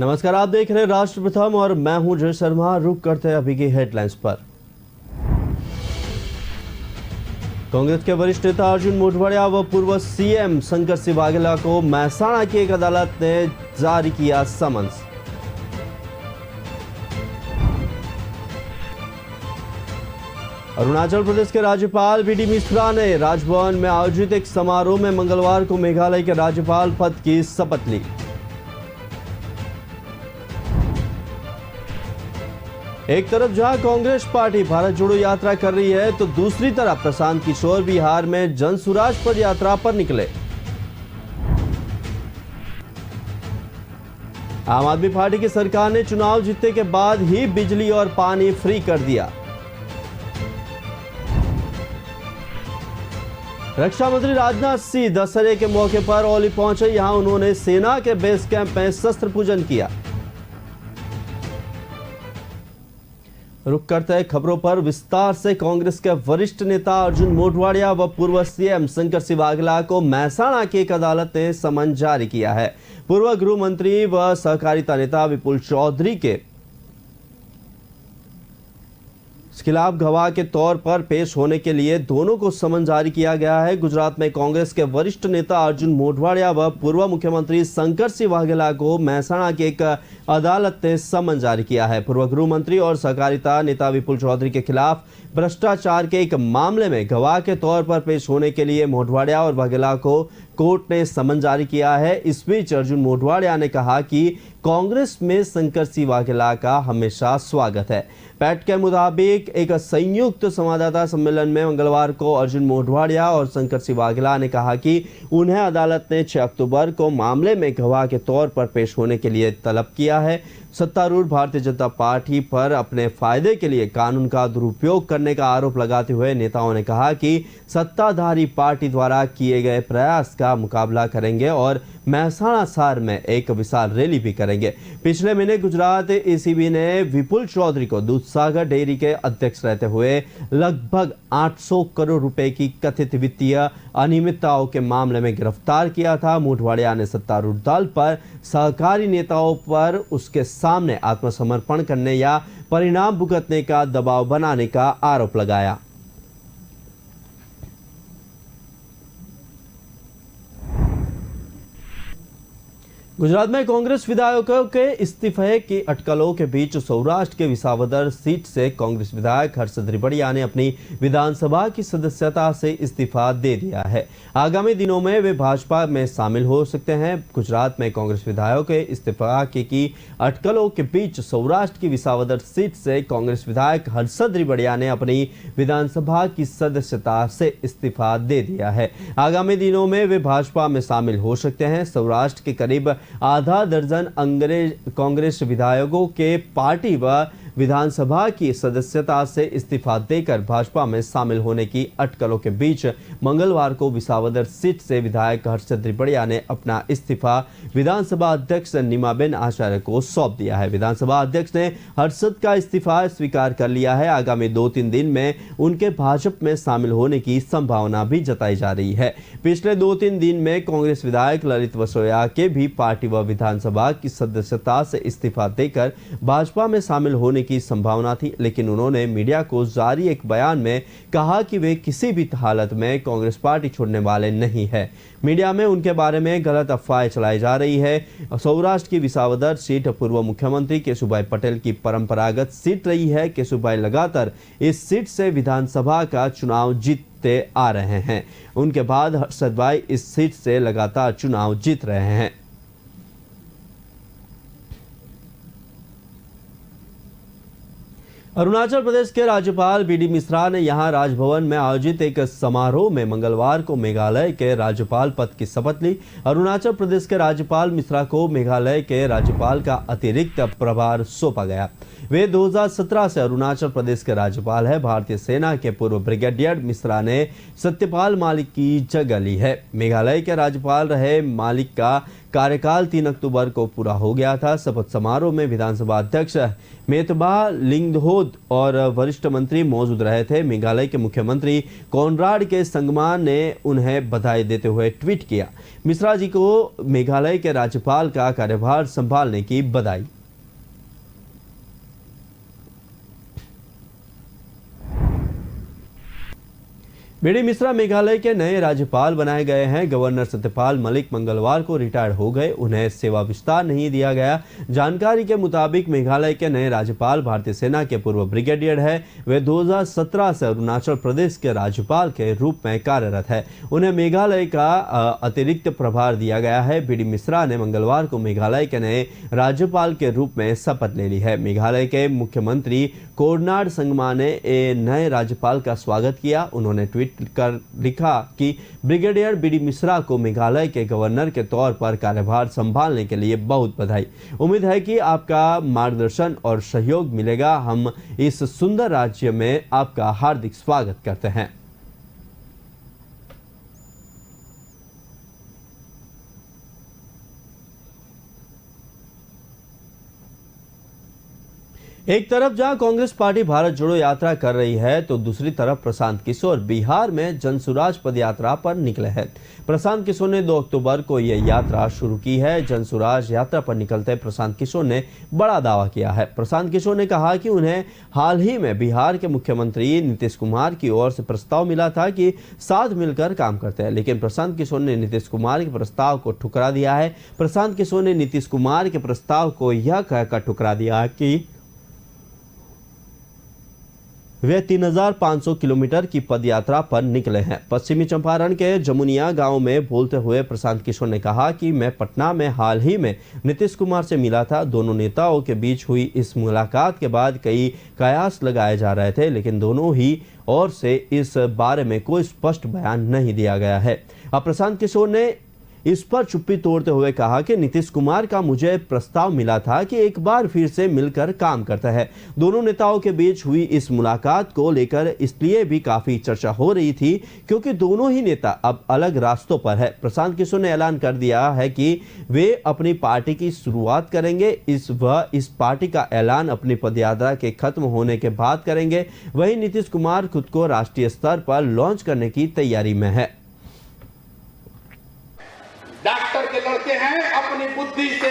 नमस्कार, आप देख रहे हैं राष्ट्र प्रथम और मैं हूं जय शर्मा। रुक करते हैं अभी की हेडलाइंस पर। कांग्रेस के वरिष्ठ नेता अर्जुन मोढवाडिया व पूर्व सीएम शंकर सिंह वाघेला को महसाणा की एक अदालत ने जारी किया समन्स। अरुणाचल प्रदेश के राज्यपाल बीडी मिश्रा ने राजभवन में आयोजित एक समारोह में मंगलवार को मेघालय के राज्यपाल पद की शपथ ली। एक तरफ जहां कांग्रेस पार्टी भारत जोड़ो यात्रा कर रही है, तो दूसरी तरफ प्रशांत किशोर बिहार में जन सुराज पद यात्रा पर निकले। आम आदमी पार्टी की सरकार ने चुनाव जीतने के बाद ही बिजली और पानी फ्री कर दिया। रक्षा मंत्री राजनाथ सिंह दशहरे के मौके पर औली पहुंचे। यहां उन्होंने सेना के बेस कैंप में शस्त्र पूजन किया। रुक करते हैं खबरों पर विस्तार से। कांग्रेस के वरिष्ठ नेता अर्जुन मोढवाडिया व पूर्व सीएम शंकर सिंह वाघेला को महसाणा की एक अदालत ने समन जारी किया है। पूर्व गृह मंत्री व सहकारिता नेता विपुल चौधरी के खिलाफ गवाह के तौर पर पेश होने के लिए दोनों को समन जारी किया गया है। गुजरात में कांग्रेस के वरिष्ठ नेता अर्जुन मोढवाडिया व पूर्व मुख्यमंत्री शंकर सिंह वाघेला को महसाणा की एक अदालत ने समन जारी किया है। पूर्व गृह मंत्री और सहकारिता नेता विपुल चौधरी के खिलाफ भ्रष्टाचार के एक मामले में गवाह के तौर पर पेश होने के लिए मोढवाडिया और वाघेला को कोर्ट ने समन जारी किया है। इस बीच अर्जुन मोढवाडिया ने कहा कि कांग्रेस में शंकर सिंह वाघेला का हमेशा स्वागत है। पैट के मुताबिक एक संयुक्त संवाददाता सम्मेलन में मंगलवार को अर्जुन मोढवाडिया और शंकर सिंह वाघेला ने कहा कि उन्हें अदालत ने 6 अक्टूबर को मामले में गवाह के तौर पर पेश होने के लिए तलब किया है। सत्तारूढ़ भारतीय जनता पार्टी पर अपने फायदे के लिए कानून का दुरुपयोग करने का आरोप लगाते हुए नेताओं ने कहा कि सत्ताधारी पार्टी द्वारा किए गए प्रयास का मुकाबला करेंगे और महसाणा शहर में एक विशाल रैली भी करेंगे। पिछले महीने गुजरात एसीबी ने विपुल चौधरी को दूधसागर डेयरी के अध्यक्ष रहते हुए लगभग 800 करोड़ रुपए की कथित वित्तीय अनियमितताओं के मामले में गिरफ्तार किया था। मोढवाडिया ने सत्तारूढ़ दल पर सहकारी नेताओं पर उसके सामने आत्मसमर्पण करने या परिणाम भुगतने का दबाव बनाने का आरोप लगाया। गुजरात में कांग्रेस विधायकों के इस्तीफे की अटकलों के बीच सौराष्ट्र के विसावदर सीट से कांग्रेस विधायक हर्षद रिबड़िया ने अपनी विधानसभा की सदस्यता से इस्तीफा दे दिया है। आगामी दिनों में वे भाजपा में शामिल हो सकते हैं। गुजरात में कांग्रेस विधायकों के इस्तीफा की अटकलों के बीच सौराष्ट्र की विसावदर सीट से कांग्रेस विधायक हर्षद रिबड़िया ने अपनी विधानसभा की सदस्यता से इस्तीफा दे दिया है। आगामी दिनों में वे भाजपा में शामिल हो सकते हैं। सौराष्ट्र के करीब आधा दर्जन कांग्रेस विधायकों के पार्टी व विधानसभा की सदस्यता से इस्तीफा देकर भाजपा में शामिल होने की अटकलों के बीच मंगलवार को विसावदर सीट से विधायक हर्षद रिबड़िया ने अपना इस्तीफा विधानसभा अध्यक्ष नीमाबेन आचार्य को सौंप दिया है। विधानसभा अध्यक्ष ने हर्षद का इस्तीफा स्वीकार कर लिया है। आगामी 2-3 दिन में उनके भाजपा में शामिल होने की संभावना भी जताई जा रही है। पिछले 2-3 दिन में कांग्रेस विधायक ललित वसोया के भी पार्टी व विधानसभा की सदस्यता से इस्तीफा देकर भाजपा में शामिल होने की संभावना थी, लेकिन उन्होंने मीडिया को जारी एक बयान में कहा कि वे किसी भी हालत में कांग्रेस पार्टी छोड़ने वाले नहीं है। मीडिया में उनके बारे में गलत अफवाहें चलाई जा रही है। सौराष्ट्र की विसावदर सीट पूर्व मुख्यमंत्री केशुभाई पटेल की परंपरागत सीट रही है। केशुभाई लगातार इस सीट से विधानसभा का चुनाव जीतते आ रहे हैं। उनके बाद हर्षद भाई इस सीट से लगातार चुनाव जीत रहे हैं। अरुणाचल प्रदेश के राज्यपाल बीडी मिश्रा ने यहां राजभवन में आयोजित एक समारोह में मंगलवार को मेघालय के राज्यपाल पद की शपथ ली। अरुणाचल प्रदेश के राज्यपाल मिश्रा को मेघालय के राज्यपाल का अतिरिक्त प्रभार सौंपा गया। वे 2017 से अरुणाचल प्रदेश के राज्यपाल है। भारतीय सेना के पूर्व ब्रिगेडियर मिश्रा ने सत्यपाल मलिक की जगह ली है। मेघालय के राज्यपाल रहे मलिक का कार्यकाल 3 अक्टूबर को पूरा हो गया था। शपथ समारोह में विधानसभा अध्यक्ष मेतबा लिंगदोद और वरिष्ठ मंत्री मौजूद रहे थे। मेघालय के मुख्यमंत्री कोनराड के संगमा ने उन्हें बधाई देते हुए ट्वीट किया, मिश्रा जी को मेघालय के राज्यपाल का कार्यभार संभालने की बधाई। बीडी मिश्रा मेघालय के नए राज्यपाल बनाए गए हैं। गवर्नर सत्यपाल मलिक मंगलवार को रिटायर हो गए, उन्हें सेवा विस्तार नहीं दिया गया। जानकारी के मुताबिक मेघालय के नए राज्यपाल भारतीय सेना के पूर्व ब्रिगेडियर है। वे 2017 से अरुणाचल प्रदेश के राज्यपाल के रूप में कार्यरत है। उन्हें मेघालय का अतिरिक्त प्रभार दिया गया है। बीडी मिश्रा ने मंगलवार को मेघालय के नए राज्यपाल के रूप में शपथ ले ली है। मेघालय के मुख्यमंत्री कोनराड संगमा ने नए राज्यपाल का स्वागत किया। उन्होंने ट्वीट कर लिखा कि ब्रिगेडियर बीडी मिश्रा को मेघालय के गवर्नर के तौर पर कार्यभार संभालने के लिए बहुत बधाई। उम्मीद है कि आपका मार्गदर्शन और सहयोग मिलेगा। हम इस सुंदर राज्य में आपका हार्दिक स्वागत करते हैं। एक तरफ जहां कांग्रेस पार्टी भारत जोड़ो यात्रा कर रही है, तो दूसरी तरफ प्रशांत किशोर बिहार में जनसुराज पदयात्रा पर निकले हैं। प्रशांत किशोर ने 2 अक्टूबर को यह यात्रा शुरू की है। जनसुराज यात्रा पर निकलते प्रशांत किशोर ने बड़ा दावा किया है। प्रशांत किशोर ने कहा कि उन्हें हाल ही में बिहार के मुख्यमंत्री नीतीश कुमार की ओर से प्रस्ताव मिला था कि साथ मिलकर काम करते हैं, लेकिन प्रशांत किशोर ने नीतीश कुमार के प्रस्ताव को ठुकरा दिया है। प्रशांत किशोर ने नीतीश कुमार के प्रस्ताव को यह कहकर ठुकरा दिया कि वे 3500 किलोमीटर की पदयात्रा पर निकले हैं। पश्चिमी चंपारण के जमुनिया गांव में बोलते हुए प्रशांत किशोर ने कहा कि मैं पटना में हाल ही में नीतीश कुमार से मिला था। दोनों नेताओं के बीच हुई इस मुलाकात के बाद कई कयास लगाए जा रहे थे, लेकिन दोनों ही ओर से इस बारे में कोई स्पष्ट बयान नहीं दिया गया है। अब प्रशांत किशोर ने इस पर चुप्पी तोड़ते हुए कहा कि नीतीश कुमार का मुझे प्रस्ताव मिला था कि एक बार फिर से मिलकर काम करता है। दोनों नेताओं के बीच हुई इस मुलाकात को लेकर इसलिए भी काफी चर्चा हो रही थी क्योंकि दोनों ही नेता अब अलग रास्तों पर है। प्रशांत किशोर ने ऐलान कर दिया है कि वे अपनी पार्टी की शुरुआत करेंगे। इस पार्टी का ऐलान अपनी पदयात्रा के खत्म होने के बाद करेंगे। वहीं नीतीश कुमार खुद को राष्ट्रीय स्तर पर लॉन्च करने की तैयारी में है। डॉक्टर के लड़के हैं, अपनी बुद्धि से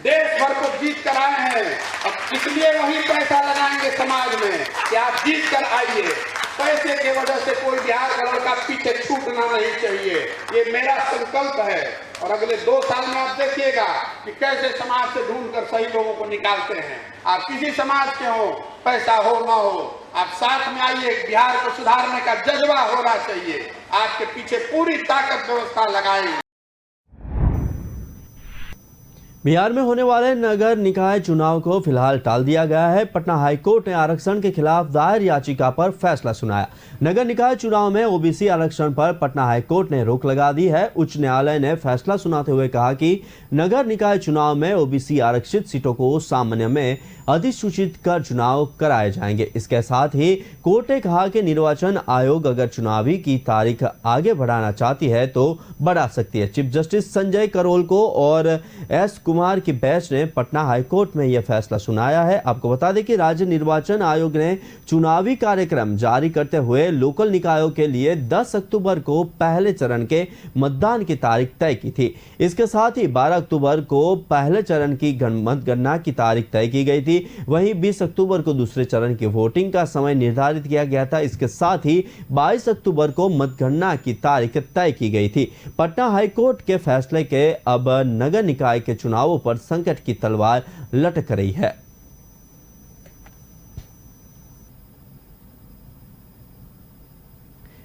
देश भर को जीत कर आए हैं। अब इसलिए वही पैसा लगाएंगे समाज में कि आप जीत कर आइए। पैसे की वजह से कोई बिहार का लड़का पीछे छूटना नहीं चाहिए, ये मेरा संकल्प है। और अगले 2 साल में आप देखिएगा कि कैसे समाज से ढूंढकर सही लोगों को निकालते हैं। आप किसी समाज के हो, पैसा हो ना हो, आप साथ में आइए। बिहार को सुधारने का जज्बा होना चाहिए। आपके पीछे पूरी ताकत व्यवस्था लगाएंगे। बिहार में होने वाले नगर निकाय चुनाव को फिलहाल टाल दिया गया है। पटना हाईकोर्ट ने आरक्षण के खिलाफ दायर याचिका पर फैसला सुनाया। नगर निकाय चुनाव में ओबीसी आरक्षण पर पटना हाईकोर्ट ने रोक लगा दी है। उच्च न्यायालय ने फैसला सुनाते हुए कहा कि नगर निकाय चुनाव में ओबीसी आरक्षित सीटों को सामान्य में अधिसूचित कर चुनाव कराए जाएंगे। इसके साथ ही कोर्ट ने कहा कि निर्वाचन आयोग अगर चुनावी की तारीख आगे बढ़ाना चाहती है तो बढ़ा सकती है। चीफ जस्टिस संजय करोल को और एस कुमार की बेंच ने पटना हाईकोर्ट में यह फैसला सुनाया है। आपको बता दें कि राज्य निर्वाचन आयोग ने चुनावी कार्यक्रम जारी करते हुए लोकल निकायों के लिए 10 अक्टूबर को पहले चरण के मतदान की तारीख तय की थी। इसके साथ ही 12 अक्टूबर को पहले चरण की मतगणना की तारीख तय की गई थी। वहीं 20 अक्टूबर को दूसरे चरण की वोटिंग का समय निर्धारित किया गया था। इसके साथ ही 22 अक्टूबर को मतगणना की तारीख तय की गई थी। पटना हाईकोर्ट के फैसले के अब नगर निकाय के चुनावों पर संकट की तलवार लटक रही है।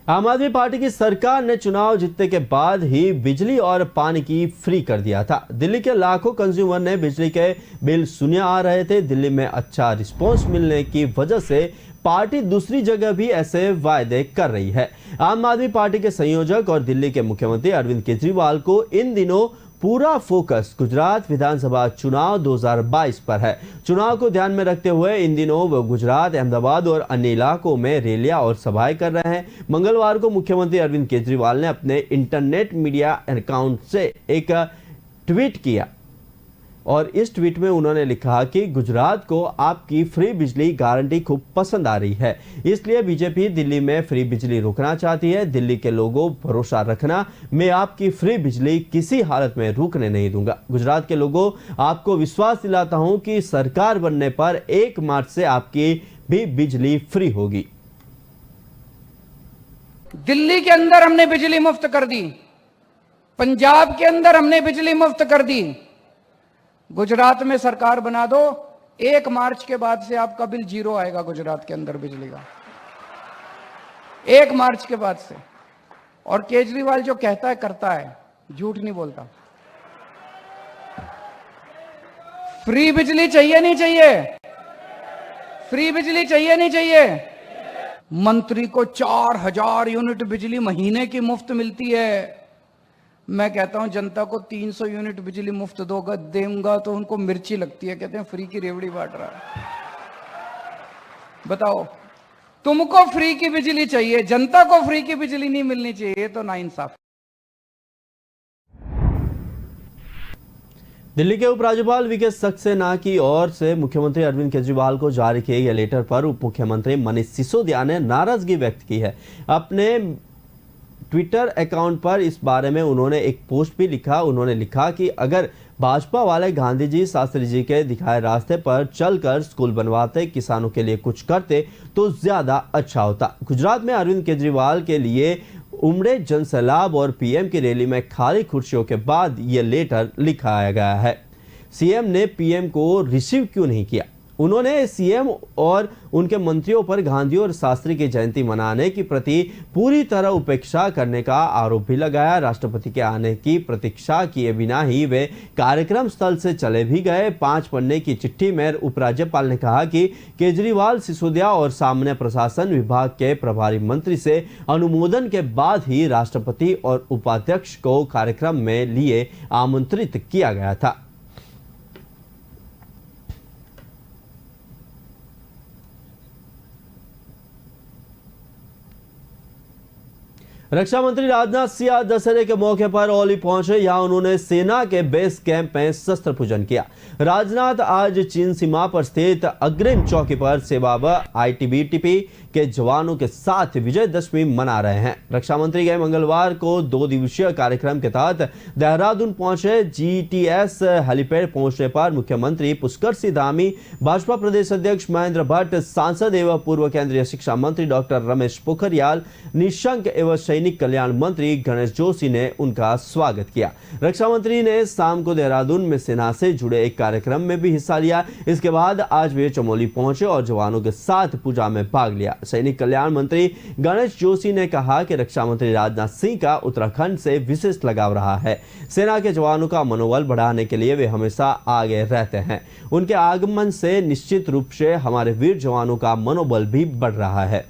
आम आदमी पार्टी की सरकार ने चुनाव जीतने के बाद ही बिजली और पानी की फ्री कर दिया था। दिल्ली के लाखों कंज्यूमर ने बिजली के बिल शून्य आ रहे थे। दिल्ली में अच्छा रिस्पॉन्स मिलने की वजह से पार्टी दूसरी जगह भी ऐसे वायदे कर रही है। आम आदमी पार्टी के संयोजक और दिल्ली के मुख्यमंत्री अरविंद केजरीवाल को इन दिनों पूरा फोकस गुजरात विधानसभा चुनाव 2022 पर है। चुनाव को ध्यान में रखते हुए इन दिनों वो गुजरात, अहमदाबाद और अन्य इलाकों में रैलियां और सभाएं कर रहे हैं। मंगलवार को मुख्यमंत्री अरविंद केजरीवाल ने अपने इंटरनेट मीडिया अकाउंट से एक ट्वीट किया और इस ट्वीट में उन्होंने लिखा कि गुजरात को आपकी फ्री बिजली गारंटी खूब पसंद आ रही है, इसलिए बीजेपी दिल्ली में फ्री बिजली रोकना चाहती है। दिल्ली के लोगों, भरोसा रखना, मैं आपकी फ्री बिजली किसी हालत में रुकने नहीं दूंगा। गुजरात के लोगों, आपको विश्वास दिलाता हूं कि सरकार बनने पर 1 मार्च से आपकी भी बिजली फ्री होगी। दिल्ली के अंदर हमने बिजली मुफ्त कर दी, पंजाब के अंदर हमने बिजली मुफ्त कर दी। गुजरात में सरकार बना दो, 1 मार्च के बाद से आपका बिल 0 आएगा गुजरात के अंदर बिजली का, 1 मार्च के बाद से। और केजरीवाल जो कहता है करता है, झूठ नहीं बोलता। फ्री बिजली चाहिए नहीं चाहिए? फ्री बिजली चाहिए नहीं चाहिए? मंत्री को 4000 यूनिट बिजली महीने की मुफ्त मिलती है। मैं कहता हूं जनता को 300 यूनिट बिजली मुफ्त दूंगा तो उनको मिर्ची लगती है, कहते हैं फ्री की रेवड़ी बांट रहा है। बताओ, तुमको फ्री की बिजली चाहिए, जनता को फ्री की बिजली नहीं मिलनी चाहिए, तो नाइंसाफ। दिल्ली के उपराज्यपाल वीके सक्सेना की ओर से मुख्यमंत्री अरविंद केजरीवाल को जारी किए गए लेटर पर उप मुख्यमंत्री मनीष सिसोदिया ने नाराजगी व्यक्त की है। अपने ट्विटर अकाउंट पर इस बारे में उन्होंने एक पोस्ट भी लिखा। उन्होंने लिखा कि अगर भाजपा वाले गांधी जी, शास्त्री जी के दिखाए रास्ते पर चलकर स्कूल बनवाते, किसानों के लिए कुछ करते तो ज्यादा अच्छा होता। गुजरात में अरविंद केजरीवाल के लिए उमड़े जनसैलाब और पीएम की रैली में खाली कुर्सियों के बाद ये लेटर लिखाया गया है। सीएम ने पीएम को रिसीव क्यों नहीं किया? उन्होंने सीएम और उनके मंत्रियों पर गांधी और शास्त्री की जयंती मनाने की प्रति पूरी तरह उपेक्षा करने का आरोप भी लगाया। राष्ट्रपति के आने की प्रतीक्षा किए बिना ही वे कार्यक्रम स्थल से चले भी गए। 5 पन्ने की चिट्ठी में उपराज्यपाल ने कहा कि केजरीवाल, सिसोदिया और सामान्य प्रशासन विभाग के प्रभारी मंत्री से अनुमोदन के बाद ही राष्ट्रपति और उपाध्यक्ष को कार्यक्रम में लिए आमंत्रित किया गया था। रक्षा मंत्री राजनाथ सिंह दशहरे के मौके पर औली पहुंचे। यहां उन्होंने सेना के बेस कैंप में शस्त्र पूजन किया। राजनाथ आज चीन सीमा पर स्थित अग्रिम चौकी पर सेवा व आईटीबीपी के जवानों के साथ विजयदशमी मना रहे हैं। रक्षा मंत्री गए मंगलवार को 2 दिवसीय कार्यक्रम के तहत देहरादून पहुंचे। जीटीएस हेलीपैड पहुंचने पर मुख्यमंत्री पुष्कर सिंह धामी, भाजपा प्रदेश अध्यक्ष महेंद्र भट्ट, सांसद एवं पूर्व केंद्रीय शिक्षा मंत्री डॉक्टर रमेश पोखरियाल निशंक एवं सैनिक कल्याण मंत्री गणेश जोशी ने उनका स्वागत किया। रक्षा मंत्री ने शाम को देहरादून में सेना से जुड़े एक कार्यक्रम में भी हिस्सा लिया। इसके बाद आज वे चमोली पहुंचे और जवानों के साथ पूजा में भाग लिया। सैनिक कल्याण मंत्री गणेश जोशी ने कहा कि रक्षा मंत्री राजनाथ सिंह का उत्तराखंड से विशेष लगाव रहा है। सेना के जवानों का मनोबल बढ़ाने के लिए वे हमेशा आगे रहते हैं। उनके आगमन से निश्चित रूप से हमारे वीर जवानों का मनोबल भी बढ़ रहा है।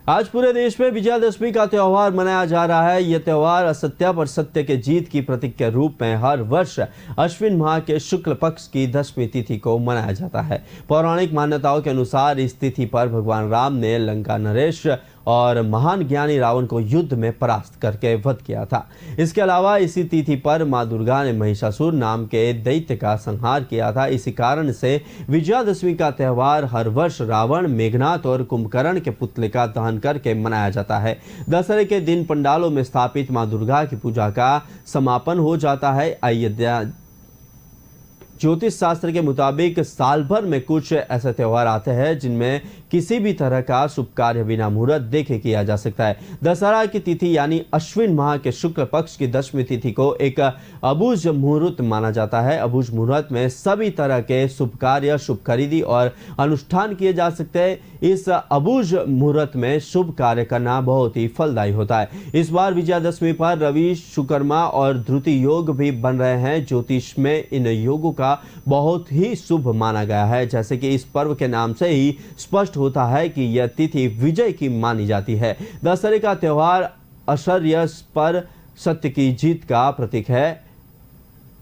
आज पूरे देश में विजयादशमी का त्यौहार मनाया जा रहा है। यह त्यौहार असत्य पर सत्य के जीत की प्रतीक के रूप में हर वर्ष अश्विन माह के शुक्ल पक्ष की 10वीं तिथि को मनाया जाता है। पौराणिक मान्यताओं के अनुसार इस तिथि पर भगवान राम ने लंका नरेश और महान ज्ञानी रावण को युद्ध में परास्त करके वध किया था। इसके अलावा इसी तिथि पर मां दुर्गा ने महिषासुर नाम के दैत्य का संहार किया था। इसी कारण से विजयादशमी का त्यौहार हर वर्ष रावण, मेघनाथ और कुंभकर्ण के पुतले का दहन करके मनाया जाता है। दशहरे के दिन पंडालों में स्थापित मां दुर्गा की पूजा का समापन हो जाता है। अयोध्या ज्योतिष शास्त्र के मुताबिक साल भर में कुछ ऐसे त्यौहार आते हैं जिनमें किसी भी तरह का शुभ कार्य बिना मुहूर्त देखे किया जा सकता है। दशहरा की तिथि यानी अश्विन माह के शुक्ल पक्ष की 10वीं तिथि को एक अबूझ मुहूर्त माना जाता है। अबूझ मुहूर्त में सभी तरह के शुभ कार्य, शुभ खरीदी और अनुष्ठान किए जा सकते हैं। इस अबूझ मुहूर्त में शुभ कार्य करना बहुत ही फलदायी होता है। इस बार विजयादशमी पर रवि, शुक्रमा और ध्रुति योग भी बन रहे हैं। ज्योतिष में इन योगों का बहुत ही शुभ माना गया है। जैसे कि इस पर्व के नाम से ही स्पष्ट होता है कि यह तिथि विजय की मानी जाती है। दशहरे का त्यौहार असत्य पर सत्य की जीत का प्रतीक है।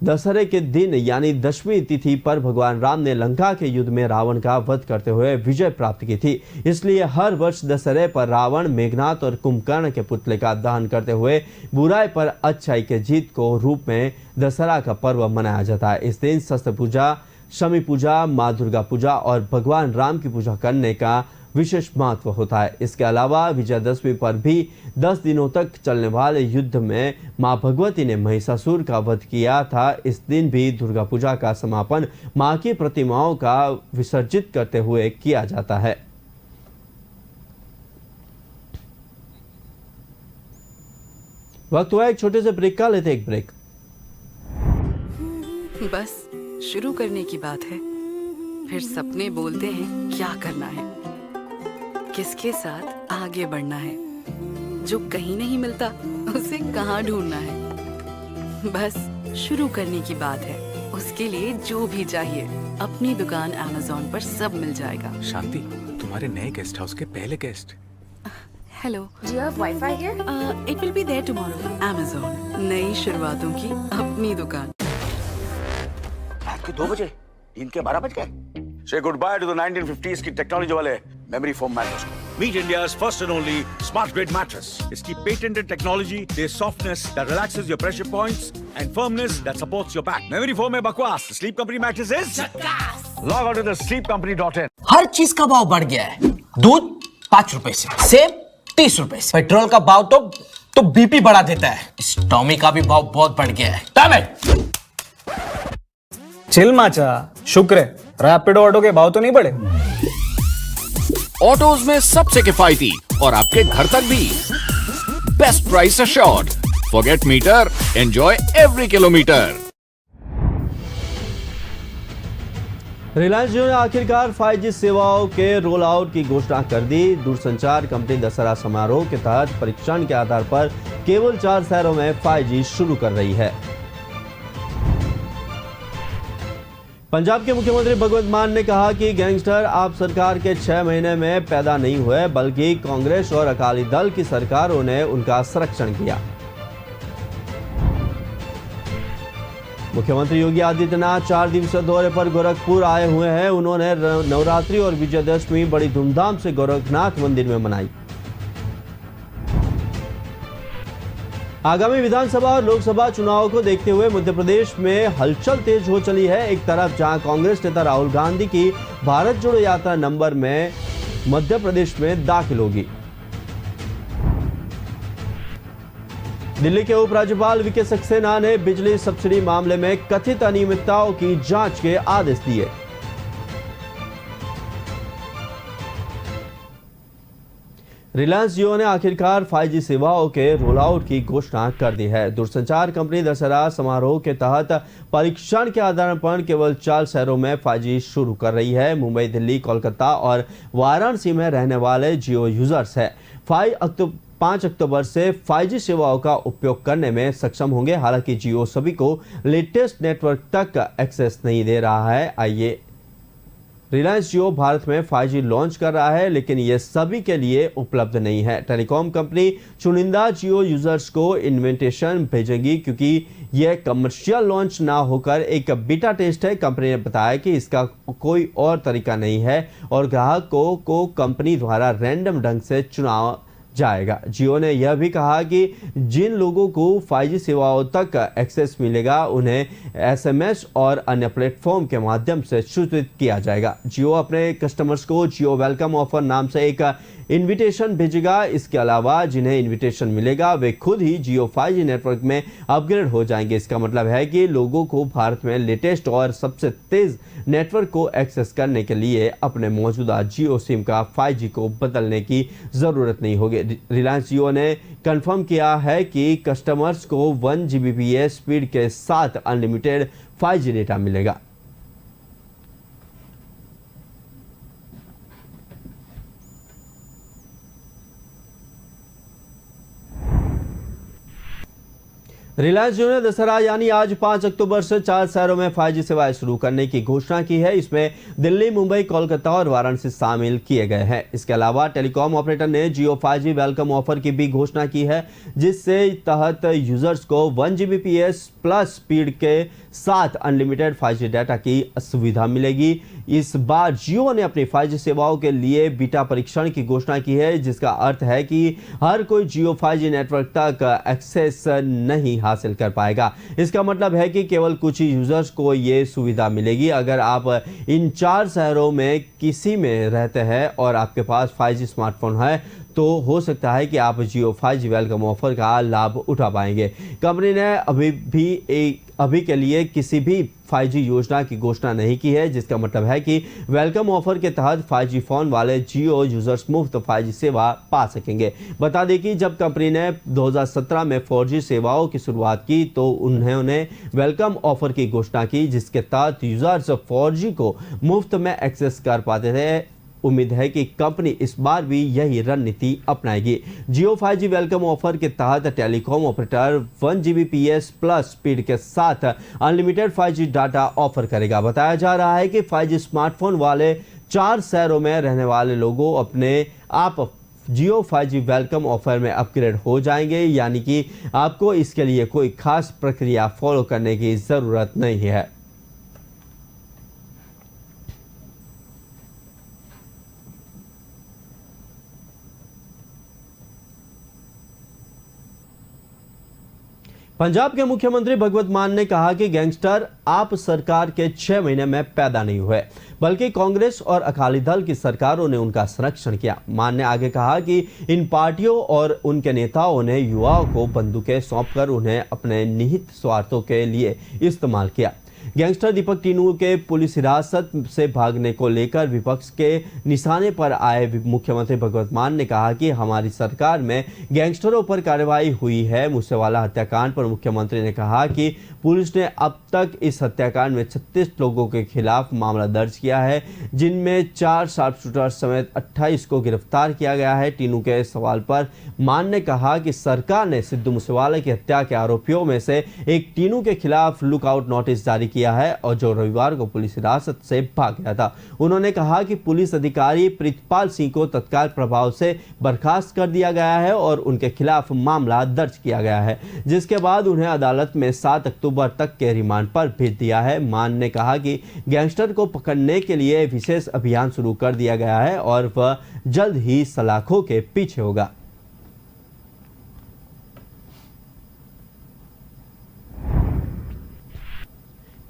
दशहरे के दिन यानी दशमी तिथि पर भगवान राम ने लंका के युद्ध में रावण का वध करते हुए विजय प्राप्त की थी। इसलिए हर वर्ष दशहरे पर रावण, मेघनाद और कुंभकर्ण के पुतले का दहन करते हुए बुराई पर अच्छाई के जीत को रूप में दशहरा का पर्व मनाया जाता है। इस दिन शस्त्र पूजा, शमी पूजा, माँ दुर्गा पूजा और भगवान राम की पूजा करने का विशेष महत्व होता है। इसके अलावा विजयदशमी पर भी 10 दिनों तक चलने वाले युद्ध में मां भगवती ने महिषासुर का वध किया था। इस दिन भी दुर्गा पूजा का समापन मां की प्रतिमाओं का विसर्जित करते हुए किया जाता है। वक्त हुआ एक छोटे से ब्रेक का, लेते एक ब्रेक। बस शुरू करने की बात है, फिर सपने बोलते हैं क्या करना है, किसके साथ आगे बढ़ना है, जो कहीं नहीं मिलता उसे कहाँ ढूंढना है। बस शुरू करने की बात है, उसके लिए जो भी चाहिए अपनी दुकान Amazon पर सब मिल जाएगा। शांति, तुम्हारे नए गेस्ट हाउस के पहले guest. Hello, Do you have Wi-Fi here? It will be there tomorrow. Amazon, नई शुरुआतों की अपनी दुकान। रात के 2 बजे, दिन के 12 बज गए। Say goodbye to the 1950s की टेक्नोलॉजी वाले मेमोरी फोम मैट्रेस को। Meet India's first and only smart grade mattress. इसकी patented technology, there's softness that relaxes your pressure points and firmness that supports your back. Memory foam है बकवास. The Sleep Company mattress is log on to the sleepcompany.in. हर चीज का भाव बढ़ गया है। दूध 5 रुपए से, सेब 30 रुपए से, पेट्रोल का भाव तो बीपी बढ़ा देता है। इस टॉमी का भी भाव बहुत बढ़ गया है। चिल माचा, शुक्र है रैपिडो ऑटो के भाव तो नहीं बढ़े। ऑटोज में सबसे किफायती और आपके घर तक भी best price assured. Forget metre, enjoy every kilometre. Reliance Jio ने आखिरकार 5G सेवाओं के रोल आउट की घोषणा कर दी। दूरसंचार कंपनी दशहरा समारोह के तहत परीक्षण के आधार पर केवल 4 शहरों में 5G शुरू कर रही है। पंजाब के मुख्यमंत्री भगवंत मान ने कहा कि गैंगस्टर आप सरकार के 6 महीने में पैदा नहीं हुए, बल्कि कांग्रेस और अकाली दल की सरकारों ने उनका संरक्षण किया। मुख्यमंत्री योगी आदित्यनाथ 4 दिवसीय दौरे पर गोरखपुर आए हुए हैं। उन्होंने नवरात्रि और विजयदशमी बड़ी धूमधाम से गोरखनाथ मंदिर में मनाई। आगामी विधानसभा और लोकसभा चुनाव को देखते हुए मध्य प्रदेश में हलचल तेज हो चली है। एक तरफ जहां कांग्रेस नेता राहुल गांधी की भारत जोड़ो यात्रा नंबर में मध्य प्रदेश में दाखिल होगी। दिल्ली के उपराज्यपाल वीके सक्सेना ने बिजली सब्सिडी मामले में कथित अनियमितताओं की जांच के आदेश दिए। रिलायंस जियो ने आखिरकार 5G सेवाओं के रोल आउट की घोषणा कर दी है। दूरसंचार कंपनी दशहरा समारोह के तहत परीक्षण के आधार पर केवल 4 शहरों में 5G शुरू कर रही है। मुंबई, दिल्ली, कोलकाता और वाराणसी में रहने वाले जियो यूजर्स है 5 अक्टूबर से 5G सेवाओं का उपयोग करने में सक्षम होंगे। हालांकि जियो सभी को लेटेस्ट नेटवर्क तक एक्सेस नहीं दे रहा है। आइए, रिलायंस जियो भारत में 5G लॉन्च कर रहा है, लेकिन यह सभी के लिए उपलब्ध नहीं है। टेलीकॉम कंपनी चुनिंदा जियो यूजर्स को इन्विटेशन भेजेगी, क्योंकि यह कमर्शियल लॉन्च ना होकर एक बीटा टेस्ट है। कंपनी ने बताया कि इसका कोई और तरीका नहीं है और ग्राहकों को कंपनी द्वारा रैंडम ढंग से चुनाव जाएगा। जियो ने यह भी कहा कि जिन लोगों को 5G सेवाओं तक एक्सेस मिलेगा उन्हें SMS और अन्य प्लेटफॉर्म के माध्यम से सूचित किया जाएगा। जियो अपने कस्टमर्स को जियो वेलकम ऑफर नाम से एक इनविटेशन भेजेगा। इसके अलावा जिन्हें इनविटेशन मिलेगा वे खुद ही जियो 5G नेटवर्क में अपग्रेड हो जाएंगे। इसका मतलब है कि लोगों को भारत में लेटेस्ट और सबसे तेज नेटवर्क को एक्सेस करने के लिए अपने मौजूदा जियो सिम का 5G को बदलने की ज़रूरत नहीं होगी। रिलायंस जियो ने कंफर्म किया है कि कस्टमर्स को 1 Gbps स्पीड के साथ अनलिमिटेड 5G डेटा मिलेगा। रिलायंस जियो ने दशहरा यानी आज 5 अक्टूबर से 4 शहरों में 5G सेवाएं शुरू करने की घोषणा की है। इसमें दिल्ली, मुंबई, कोलकाता और वाराणसी शामिल किए गए हैं। इसके अलावा टेलीकॉम ऑपरेटर ने जियो 5G वेलकम ऑफर की भी घोषणा की है, जिससे तहत यूजर्स को 1 Gbps प्लस स्पीड के साथ अनलिमिटेड 5G डाटा की सुविधा मिलेगी। इस बार जियो ने अपनी 5G सेवाओं के लिए बीटा परीक्षण की घोषणा की है, जिसका अर्थ है कि हर कोई जियो 5G नेटवर्क तक एक्सेस नहीं हासिल कर पाएगा। इसका मतलब है कि केवल कुछ ही यूजर्स को ये सुविधा मिलेगी। अगर आप इन 4 शहरों में किसी में रहते हैं और आपके पास 5G स्मार्टफोन है तो हो सकता है कि आप जियो 5G वेलकम ऑफर का लाभ उठा पाएंगे। कंपनी ने अभी के लिए किसी भी 5G योजना की घोषणा नहीं की है, जिसका मतलब है कि वेलकम ऑफर के तहत 5G फोन वाले जियो यूजर्स मुफ्त 5G सेवा पा सकेंगे। बता दें कि जब कंपनी ने 2017 में 4G सेवाओं की शुरुआत की तो उन्होंने वेलकम ऑफर की घोषणा की, जिसके तहत यूजर्स 4G को मुफ्त में एक्सेस कर पाते थे। उम्मीद है कि कंपनी इस बार भी यही रणनीति अपनाएगी। जियो 5G वेलकम ऑफर के तहत telecom operator 1 Gbps plus speed के साथ अनलिमिटेड 5G डाटा ऑफर करेगा। बताया जा रहा है कि 5G स्मार्टफोन वाले 4 शहरों में रहने वाले लोगों अपने आप जियो 5G वेलकम ऑफर में अपग्रेड हो जाएंगे, यानी कि आपको इसके लिए कोई खास प्रक्रिया फॉलो करने की जरूरत नहीं है। पंजाब के मुख्यमंत्री भगवत मान ने कहा कि गैंगस्टर आप सरकार के 6 महीने में पैदा नहीं हुए, बल्कि कांग्रेस और अकाली दल की सरकारों ने उनका संरक्षण किया। मान ने आगे कहा कि इन पार्टियों और उनके नेताओं ने युवाओं को बंदूकें सौंपकर उन्हें अपने निहित स्वार्थों के लिए इस्तेमाल किया। गैंगस्टर दीपक टीनू के पुलिस हिरासत से भागने को लेकर विपक्ष के निशाने पर आए मुख्यमंत्री भगवत मान ने कहा कि हमारी सरकार में गैंगस्टरों पर कार्रवाई हुई है। मूसेवाला हत्याकांड पर मुख्यमंत्री ने कहा कि पुलिस ने अब तक इस हत्याकांड में 36 लोगों के खिलाफ मामला दर्ज किया है, जिनमें 4 शार्प शूटर समेत 28 को गिरफ्तार किया गया है। टीनू के सवाल पर मान ने कहा कि सरकार ने सिद्धू मूसेवाला की हत्या के आरोपियों में से एक टीनू के खिलाफ लुकआउट नोटिस जारी किया है और जो रविवार को पुलिस हिरासत से भाग गया था। उन्होंने कहा कि पुलिस अधिकारी प्रीतपाल सिंह को तत्काल प्रभाव से बर्खास्त कर दिया गया है और उनके खिलाफ मामला दर्ज किया गया है, जिसके बाद उन्हें अदालत में 7 अक्टूबर तक के रिमांड पर भेज दिया है। मान ने कहा कि गैंगस्टर को पकड़ने के लिए विशेष अभियान शुरू कर दिया गया है और वह जल्द ही सलाखों के पीछे होगा।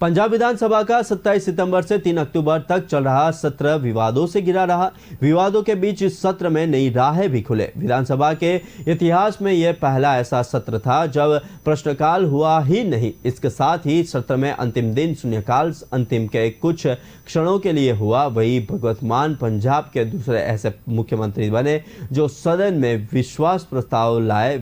पंजाब विधानसभा का 27 सितंबर से 3 अक्टूबर तक चल रहा सत्र विवादों से घिरा रहा। विवादों के बीच इस सत्र में नई राहें भी खुले। विधानसभा के इतिहास में यह पहला ऐसा सत्र था जब प्रश्नकाल हुआ ही नहीं, इसके साथ ही सत्र में अंतिम दिन शून्यकाल अंतिम के कुछ क्षणों के लिए हुआ। वही भगवत मान पंजाब के दूसरे ऐसे मुख्यमंत्री बने जो सदन में विश्वास प्रस्ताव लाए।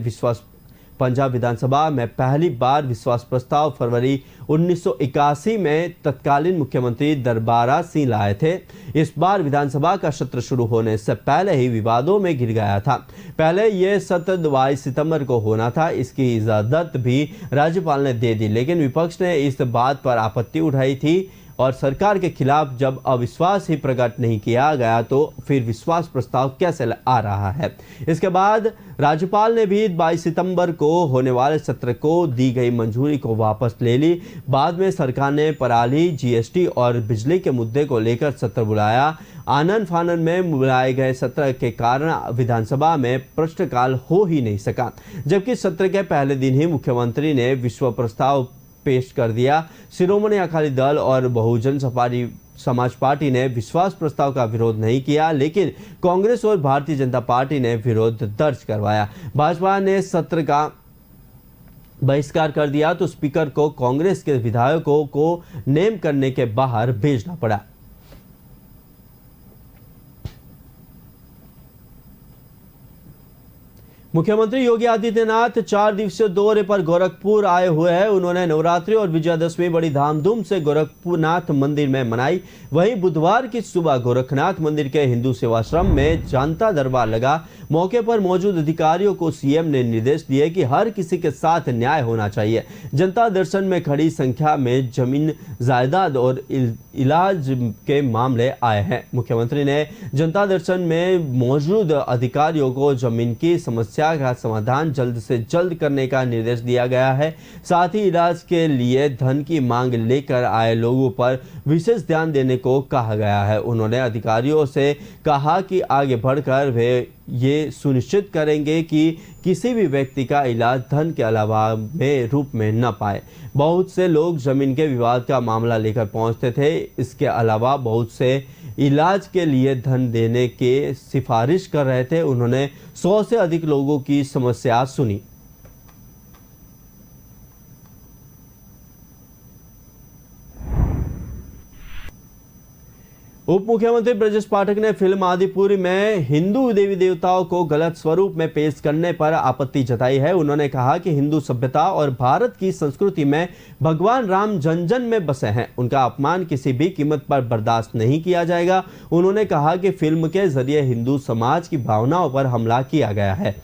पंजाब विधानसभा में पहली बार विश्वास प्रस्ताव फरवरी 1981 में तत्कालीन मुख्यमंत्री दरबारा सिंह लाए थे। इस बार विधानसभा का सत्र शुरू होने से पहले ही विवादों में घिर गया था। पहले यह सत्र 22 सितंबर को होना था। इसकी इजाजत भी राज्यपाल ने दे दी, लेकिन विपक्ष ने इस बात पर आपत्ति उठाई थी और सरकार के खिलाफ जब अविश्वास ही प्रकट नहीं किया गया तो फिर विश्वास प्रस्ताव कैसे आ रहा है। इसके बाद राज्यपाल ने भी 22 सितंबर को होने वाले सत्र को दी गई मंजूरी को वापस ले ली। बाद में सरकार ने पराली, जीएसटी और बिजली के मुद्दे को लेकर सत्र बुलाया। आनन फानन में बुलाए गए सत्र के कारण विधानसभा में प्रश्नकाल हो ही नहीं सका, जबकि सत्र के पहले दिन ही मुख्यमंत्री ने विश्व प्रस्ताव पेश कर दिया। शिरोमणि अकाली दल और बहुजन समाज पार्टी ने विश्वास प्रस्ताव का विरोध नहीं किया, लेकिन कांग्रेस और भारतीय जनता पार्टी ने विरोध दर्ज करवाया। भाजपा ने सत्र का बहिष्कार कर दिया तो स्पीकर को कांग्रेस के विधायकों को नेम करने के बाहर भेजना पड़ा। मुख्यमंत्री योगी आदित्यनाथ 4 दिवसीय दौरे पर गोरखपुर आए हुए हैं। उन्होंने नवरात्रि और विजयादशमी बड़ी धामधूम से गोरखनाथ मंदिर में मनाई। वहीं बुधवार की सुबह गोरखनाथ मंदिर के हिंदू सेवाश्रम में जनता दरबार लगा। मौके पर मौजूद अधिकारियों को सीएम ने निर्देश दिए कि हर किसी के साथ न्याय होना चाहिए। जनता दर्शन में खड़ी संख्या में जमीन जायदाद और इलाज के मामले आए हैं। मुख्यमंत्री ने जनता दर्शन में मौजूद अधिकारियों को जमीन की समस्या का समाधान जल्द से जल्द करने का निर्देश दिया गया है। साथ ही इलाज के लिए धन की मांग लेकर आए लोगों पर विशेष ध्यान देने को कहा गया है। उन्होंने अधिकारियों से कहा कि आगे बढ़कर वे ये सुनिश्चित करेंगे कि किसी भी व्यक्ति का इलाज धन के अलावा में रूप में न पाए। बहुत से लोग जमीन के विवाद का मामला लेकर पहुंचते थे। इसके अलावा बहुत से इलाज के लिए धन देने के सिफारिश कर रहे थे। उन्होंने 100 से अधिक लोगों की समस्या सुनी। उप मुख्यमंत्री ब्रजेश पाठक ने फिल्म आदिपुरुष में हिंदू देवी देवताओं को गलत स्वरूप में पेश करने पर आपत्ति जताई है। उन्होंने कहा कि हिंदू सभ्यता और भारत की संस्कृति में भगवान राम जन जन में बसे हैं। उनका अपमान किसी भी कीमत पर बर्दाश्त नहीं किया जाएगा। उन्होंने कहा कि फिल्म के जरिए हिंदू समाज की भावनाओं पर हमला किया गया है।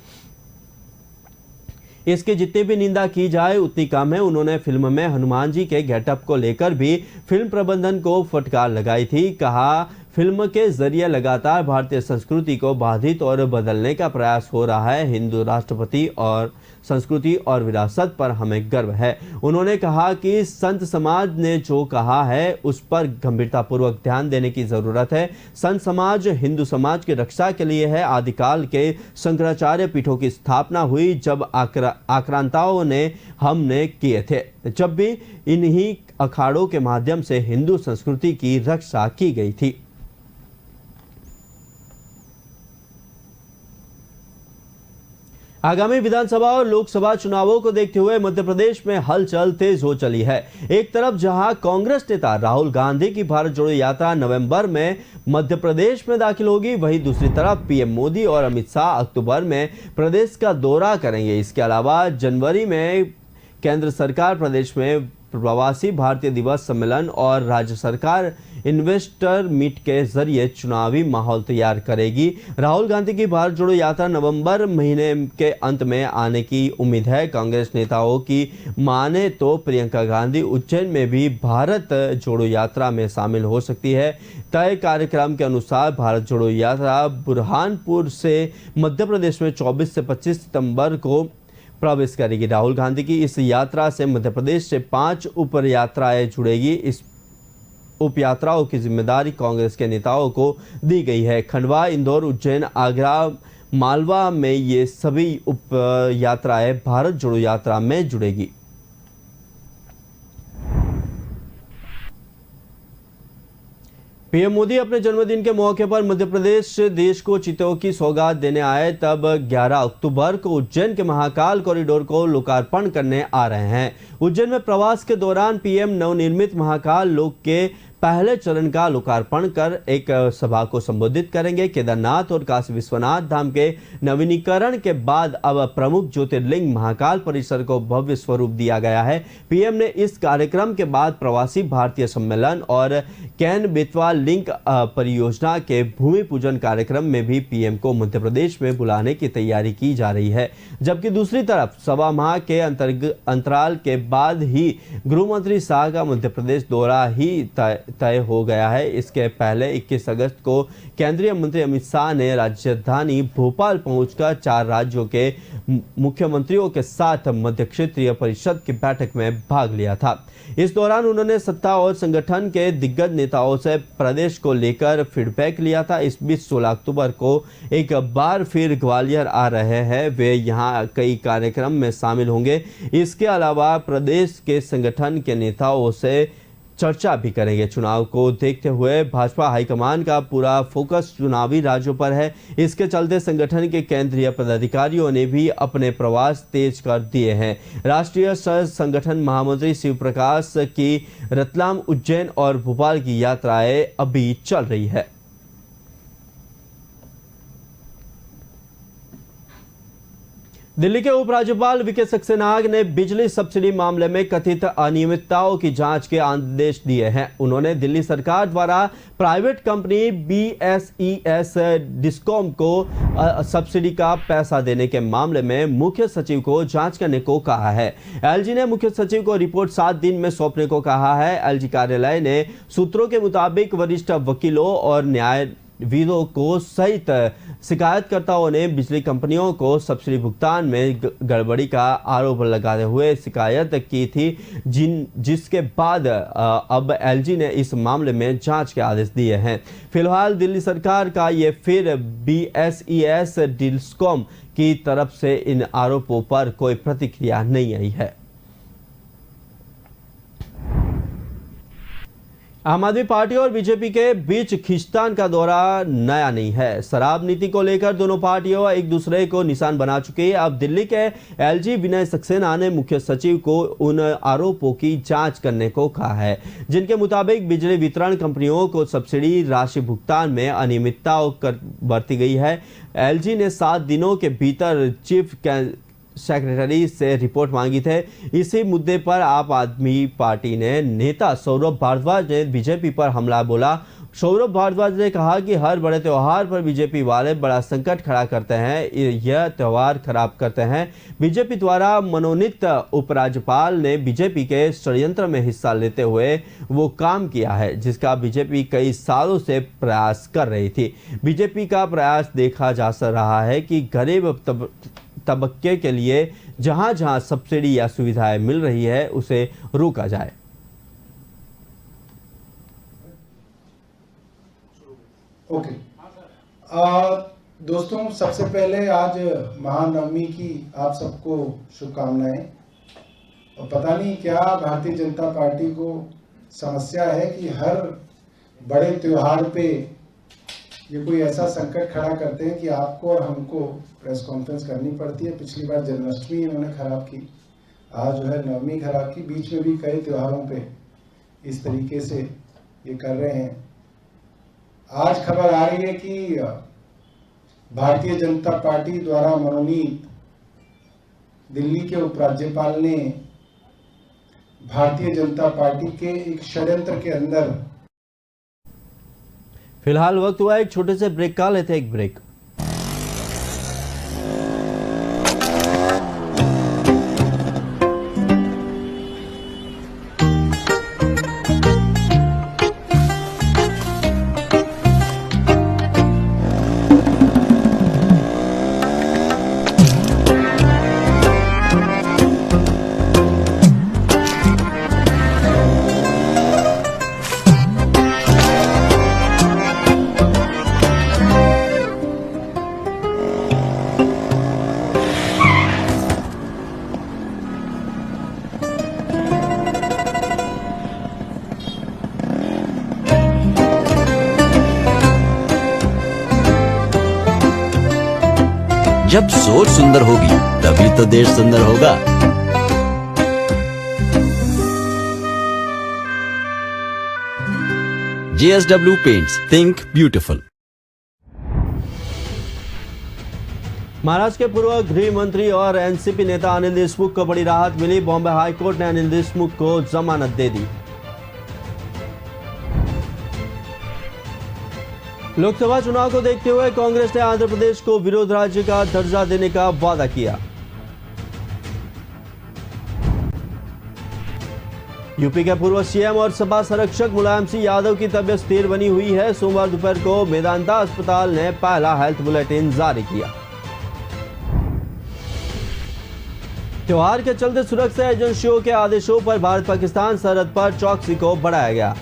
इसकी जितनी भी निंदा की जाए उतनी कम है। उन्होंने फिल्म में हनुमान जी के गेटअप को लेकर भी फिल्म प्रबंधन को फटकार लगाई थी। कहा, फिल्म के जरिए लगातार भारतीय संस्कृति को बाधित और बदलने का प्रयास हो रहा है। हिंदू राष्ट्रपति और संस्कृति और विरासत पर हमें गर्व है। उन्होंने कहा कि संत समाज ने जो कहा है उस पर गंभीरतापूर्वक ध्यान देने की जरूरत है। संत समाज हिंदू समाज की रक्षा के लिए है। आदिकाल के शंकराचार्य पीठों की स्थापना हुई जब आक्रांताओं ने हमने किए थे, जब भी इन्हीं अखाड़ों के माध्यम से हिंदू संस्कृति की रक्षा की गई थी। आगामी विधानसभा और लोकसभा चुनावों को देखते हुए मध्य प्रदेश में हलचल तेज हो चली है। एक तरफ जहां कांग्रेस नेता राहुल गांधी की भारत जोड़ो यात्रा नवंबर में मध्य प्रदेश में दाखिल होगी, वहीं दूसरी तरफ पीएम मोदी और अमित शाह अक्टूबर में प्रदेश का दौरा करेंगे। इसके अलावा जनवरी में केंद्र सरकार प्रदेश में प्रवासी भारतीय दिवस सम्मेलन और राज्य सरकार इन्वेस्टर मीट के जरिए चुनावी माहौल तैयार करेगी। राहुल गांधी की भारत जोड़ो यात्रा नवंबर महीने के अंत में आने की उम्मीद है। कांग्रेस नेताओं की माने तो प्रियंका गांधी उज्जैन में भी भारत जोड़ो यात्रा में शामिल हो सकती है। तय कार्यक्रम के अनुसार भारत जोड़ो यात्रा बुरहानपुर से मध्य प्रदेश में 24 से 25 सितंबर को प्रवेश करेगी। राहुल गांधी की इस यात्रा से मध्य प्रदेश से 5 उप यात्राएं जुड़ेगी। इस उप यात्राओं की जिम्मेदारी कांग्रेस के नेताओं को दी गई है। खंडवा, इंदौर, उज्जैन, आगरा, मालवा में ये सभी उप यात्राएं भारत जोड़ो यात्रा में जुड़ेगी। पीएम मोदी अपने जन्मदिन के मौके पर मध्य प्रदेश से देश को चितौं की सौगात देने आए। तब 11 अक्टूबर को उज्जैन के महाकाल कॉरिडोर को लोकार्पण करने आ रहे हैं। उज्जैन में प्रवास के दौरान पीएम नवनिर्मित महाकाल लोक के पहले चरण का लोकार्पण कर एक सभा को संबोधित करेंगे। केदारनाथ और काशी विश्वनाथ धाम के नवीनीकरण के बाद अब प्रमुख ज्योतिर्लिंग महाकाल परिसर को भव्य स्वरूप दिया गया है। पीएम ने इस कार्यक्रम के बाद प्रवासी भारतीय सम्मेलन और कैन बेतवा लिंक परियोजना के भूमि पूजन कार्यक्रम में भी पीएम को मध्य प्रदेश में बुलाने की तैयारी की जा रही है। जबकि दूसरी तरफ 1.25 माह के अंतराल के बाद ही गृह मंत्री शाह का मध्य प्रदेश दौरा ही तय हो गया है। इसके पहले 21 अगस्त को केंद्रीय मंत्री अमित शाह ने राजधानी भोपाल पहुंचकर 4 राज्यों के मुख्यमंत्रियों के साथ मध्य क्षेत्रीय परिषद की बैठक में भाग लिया था। इस दौरान उन्होंने सत्ता और संगठन के दिग्गज नेताओं से प्रदेश को लेकर फीडबैक लिया था। इस बीच 16 अक्टूबर को एक बार फिर ग्वालियर आ रहे हैं। वे यहां कई कार्यक्रम में शामिल होंगे। इसके अलावा प्रदेश के संगठन के नेताओं से चर्चा भी करेंगे। चुनाव को देखते हुए भाजपा हाईकमान का पूरा फोकस चुनावी राज्यों पर है। इसके चलते संगठन के केंद्रीय पदाधिकारियों ने भी अपने प्रवास तेज कर दिए हैं। राष्ट्रीय सह संगठन महामंत्री शिव प्रकाश की रतलाम, उज्जैन और भोपाल की यात्राएं अभी चल रही है। दिल्ली के उपराज्यपाल वीके सक्सेना ने बिजली सब्सिडी मामले में कथित अनियमितताओं की जांच के आदेश दिए हैं। उन्होंने दिल्ली सरकार द्वारा प्राइवेट कंपनी BSES डिस्कॉम को सब्सिडी का पैसा देने के मामले में मुख्य सचिव को जांच करने को कहा है। LG ने मुख्य सचिव को रिपोर्ट 7 दिन में सौंपने को कहा है। LG कार्यालय ने सूत्रों के मुताबिक वरिष्ठ वकीलों और न्यायविदों को सहित शिकायतकर्ताओं ने बिजली कंपनियों को सब्सिडी भुगतान में गड़बड़ी का आरोप लगाते हुए शिकायत की थी, जिसके बाद अब LG ने इस मामले में जांच के आदेश दिए हैं। फिलहाल दिल्ली सरकार का ये फिर BSES डिस्कॉम की तरफ से इन आरोपों पर कोई प्रतिक्रिया नहीं आई है। आम आदमी पार्टी और बीजेपी के बीच खींचतान का दौरा नया नहीं है। शराब नीति को लेकर दोनों पार्टियां एक दूसरे को निशान बना चुकी है। अब दिल्ली के LG विनय सक्सेना ने मुख्य सचिव को उन आरोपों की जांच करने को कहा है, जिनके मुताबिक बिजली वितरण कंपनियों को सब्सिडी राशि भुगतान में अनियमितता बरती गई है। LG ने 7 दिनों के भीतर चीफ सेक्रेटरी से रिपोर्ट मांगी थे। इसी मुद्दे पर आप आदमी पार्टी ने नेता सौरभ भारद्वाज ने बीजेपी पर हमला बोला। सौरभ भारद्वाज ने कहा कि हर बड़े त्योहार पर बीजेपी वाले बड़ा संकट खड़ा करते हैं, यह त्योहार खराब करते हैं। बीजेपी द्वारा मनोनीत उपराज्यपाल ने बीजेपी के षड्यंत्र में हिस्सा लेते हुए वो काम किया है, जिसका बीजेपी कई सालों से प्रयास कर रही थी। बीजेपी का प्रयास देखा जा रहा है कि गरीब तबके के लिए जहां जहां सब्सिडी या सुविधाएं मिल रही है उसे रोका जाए। ओके दोस्तों, सबसे पहले आज महानवमी की आप सबको शुभकामनाएं। और पता नहीं क्या भारतीय जनता पार्टी को समस्या है कि हर बड़े त्योहार पे ये कोई ऐसा संकट खड़ा करते हैं कि आपको और हमको प्रेस कॉन्फ्रेंस करनी पड़ती है। पिछली बार जन्माष्टमी इन्होंने खराब की, आज जो है नवमी खराब की, बीच में भी कई त्योहारों पे इस तरीके से ये कर रहे हैं। आज खबर आ रही है कि भारतीय जनता पार्टी द्वारा मनोनीत दिल्ली के उपराज्यपाल ने भारतीय जनता पार्टी के एक षड्यंत्र के अंदर। फिलहाल वक्त हुआ एक छोटे से ब्रेक का, लेते एक ब्रेक। जब सोच सुंदर होगी तभी तो देश सुंदर होगा। JSW Paints, think beautiful। Maharashtra के पूर्व गृह मंत्री और एनसीपी नेता अनिल देशमुख को बड़ी राहत मिली। बॉम्बे हाईकोर्ट ने अनिल देशमुख को जमानत दे दी। लोकसभा चुनाव को देखते हुए कांग्रेस ने आंध्र प्रदेश को विरोध राज्य का दर्जा देने का वादा किया। यूपी के पूर्व सीएम और सपा संरक्षक मुलायम सिंह यादव की तबीयत स्थिर बनी हुई है। सोमवार दोपहर को मेदांता अस्पताल ने पहला हेल्थ बुलेटिन जारी किया। त्योहार के चलते सुरक्षा एजेंसियों के आदेशों पर भारत पाकिस्तान सरहद पर चौकसी को बढ़ाया गया।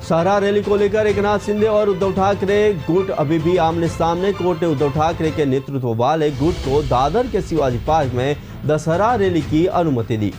सहरा रैली को लेकर एकनाथ शिंदे और उद्धव ठाकरे गुट अभी भी आमने सामने। कोर्ट ने उद्धव ठाकरे के नेतृत्व वाले गुट को दादर के शिवाजी पार्क में दशहरा रैली की अनुमति दी।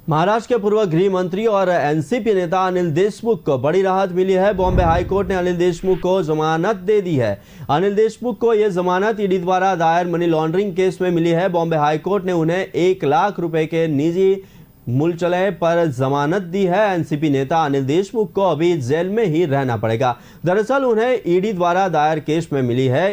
महाराष्ट्र के पूर्व गृह मंत्री और एनसीपी नेता अनिल देशमुख को बड़ी राहत मिली है। बॉम्बे हाईकोर्ट ने अनिल देशमुख को जमानत दे दी है। अनिल देशमुख को यह जमानत ईडी द्वारा दायर मनी लॉन्ड्रिंग केस में मिली है। बॉम्बे हाईकोर्ट ने उन्हें 1 लाख रुपए के निजी मूलचले पर जमानत दी है। एनसीपी नेता अनिल देशमुख को अभी जेल में ही रहना पड़ेगा। दरअसल उन्हें ईडी द्वारा दायर केस में मिली है।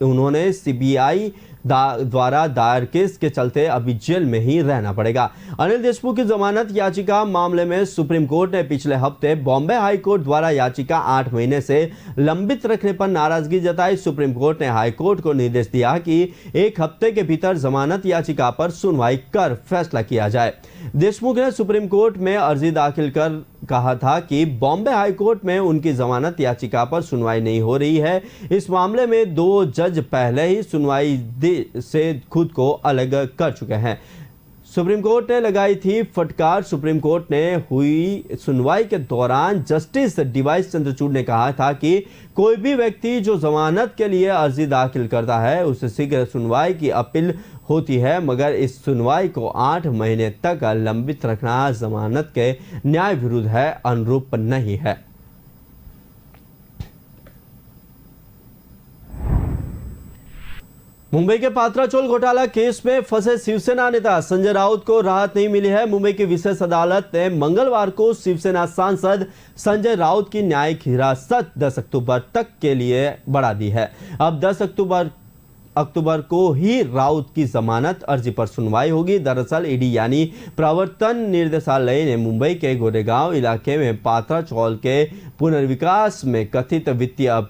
उन्होंने सीबीआई द्वारा दायर केस के चलते अभी जेल में ही रहना पड़ेगा। अनिल देशमुख की जमानत याचिका मामले में सुप्रीम कोर्ट ने पिछले हफ्ते बॉम्बे हाई कोर्ट द्वारा याचिका 8 महीने से लंबित रखने पर नाराजगी जताई। सुप्रीम कोर्ट ने हाई कोर्ट को निर्देश दिया कि 1 हफ्ते के भीतर जमानत याचिका पर सुनवाई कर फैसला किया जाए। देशमुख ने सुप्रीम कोर्ट में अर्जी दाखिल कर कहा था कि बॉम्बे हाई कोर्ट में उनकी जमानत याचिका पर सुनवाई नहीं हो रही है। इस मामले में 2 जज पहले ही सुनवाई से खुद को अलग कर चुके हैं। सुप्रीम कोर्ट ने लगाई थी फटकार। सुप्रीम कोर्ट ने हुई सुनवाई के दौरान जस्टिस डीवाई चंद्रचूड़ ने कहा था कि कोई भी व्यक्ति जो जमानत के लिए अर्जी दाखिल करता है उसे शीघ्र सुनवाई की अपील होती है, मगर इस सुनवाई को 8 महीने तक लंबित रखना जमानत के न्याय विरुद्ध है, अनुरूप नहीं है। मुंबई के पात्रा चोल घोटाला केस में फंसे शिवसेना नेता संजय राउत को राहत नहीं मिली है। मुंबई की विशेष अदालत ने मंगलवार को शिवसेना सांसद संजय राउत की न्यायिक हिरासत 10 अक्टूबर तक के लिए बढ़ा दी है। अब 10 अक्टूबर को ही राउत की जमानत अर्जी पर सुनवाई होगी। दरअसल ईडी यानी प्रवर्तन निर्देशालय ने मुंबई के गोरेगांव इलाके में पात्रा चौल के पुनर्विकास में कथित वित्तीय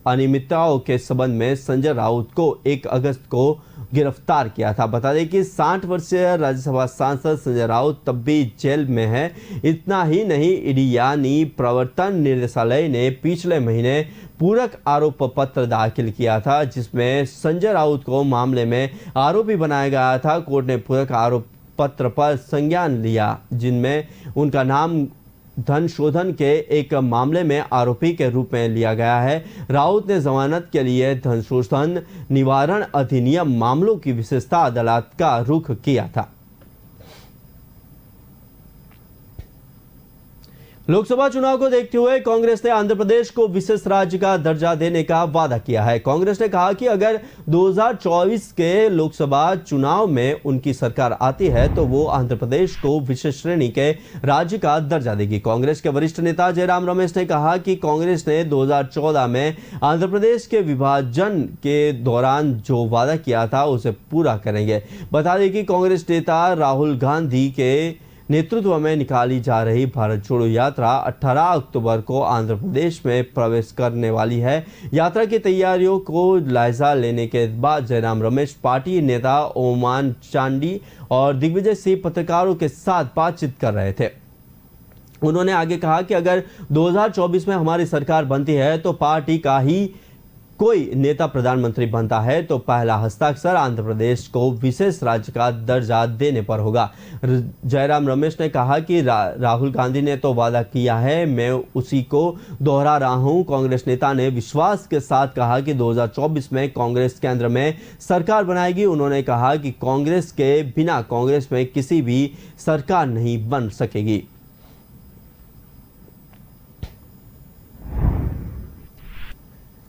अनियमितताओं के संबंध में संजय राउत को 1 अगस्त को गिरफ्तार किया था। बता दें कि 60 वर्षीय राज्यसभा सांसद संजय राउत तब भी जेल में है। इतना ही नहीं, ईडी यानी प्रवर्तन निर्देशालय ने पिछले महीने पूरक आरोप पत्र दाखिल किया था, जिसमें संजय राउत को मामले में आरोपी बनाया गया था। कोर्ट ने पूरक आरोप पत्र पर संज्ञान लिया, जिनमें उनका नाम धन शोधन के एक मामले में आरोपी के रूप में लिया गया है। राउत ने जमानत के लिए धन शोधन निवारण अधिनियम मामलों की विशेषता अदालत का रुख किया था। लोकसभा चुनाव को देखते हुए कांग्रेस ने आंध्र प्रदेश को विशेष राज्य का दर्जा देने का वादा किया है। कांग्रेस ने कहा कि अगर 2024 के लोकसभा चुनाव में उनकी सरकार आती है तो वो आंध्र प्रदेश को विशेष श्रेणी के राज्य का दर्जा देगी। कांग्रेस के वरिष्ठ नेता जयराम रमेश ने कहा कि कांग्रेस ने 2014 में आंध्र प्रदेश के विभाजन के दौरान जो वादा किया था उसे पूरा करेंगे। बता दें कि कांग्रेस नेता राहुल गांधी के नेतृत्व में निकाली जा रही भारत जोड़ो यात्रा 18 अक्टूबर को आंध्र प्रदेश में प्रवेश करने वाली है। यात्रा की तैयारियों को जायजा लेने के बाद जयराम रमेश पार्टी नेता ओमान चांडी और दिग्विजय सिंह पत्रकारों के साथ बातचीत कर रहे थे। उन्होंने आगे कहा कि अगर 2024 में हमारी सरकार बनती है तो पार्टी का ही कोई नेता प्रधानमंत्री बनता है तो पहला हस्ताक्षर आंध्र प्रदेश को विशेष राज्य का दर्जा देने पर होगा। जयराम रमेश ने कहा कि राहुल गांधी ने तो वादा किया है, मैं उसी को दोहरा रहा हूं। कांग्रेस नेता ने विश्वास के साथ कहा कि 2024 में कांग्रेस केंद्र में सरकार बनाएगी। उन्होंने कहा कि कांग्रेस के बिना कांग्रेस में किसी भी सरकार नहीं बन सकेगी।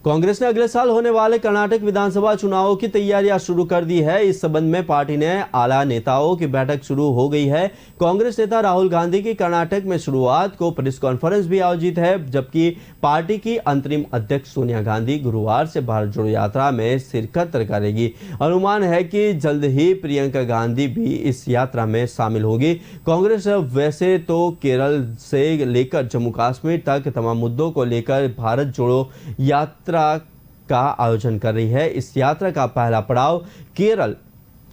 कांग्रेस ने अगले साल होने वाले कर्नाटक विधानसभा चुनावों की तैयारियां शुरू कर दी है। इस संबंध में पार्टी ने आला नेताओं की बैठक शुरू हो गई है। कांग्रेस नेता राहुल गांधी की कर्नाटक में शुरुआत को प्रेस कॉन्फ्रेंस भी आयोजित है, जबकि पार्टी की अंतरिम अध्यक्ष सोनिया गांधी गुरुवार से भारत जोड़ो यात्रा में शिरकत करेगी। अनुमान है कि जल्द ही प्रियंका गांधी भी इस यात्रा में शामिल होगी। कांग्रेस वैसे तो केरल से लेकर जम्मू कश्मीर तक तमाम मुद्दों को लेकर भारत जोड़ो यात्रा का आयोजन कर रही है। इस यात्रा का पहला पड़ाव केरल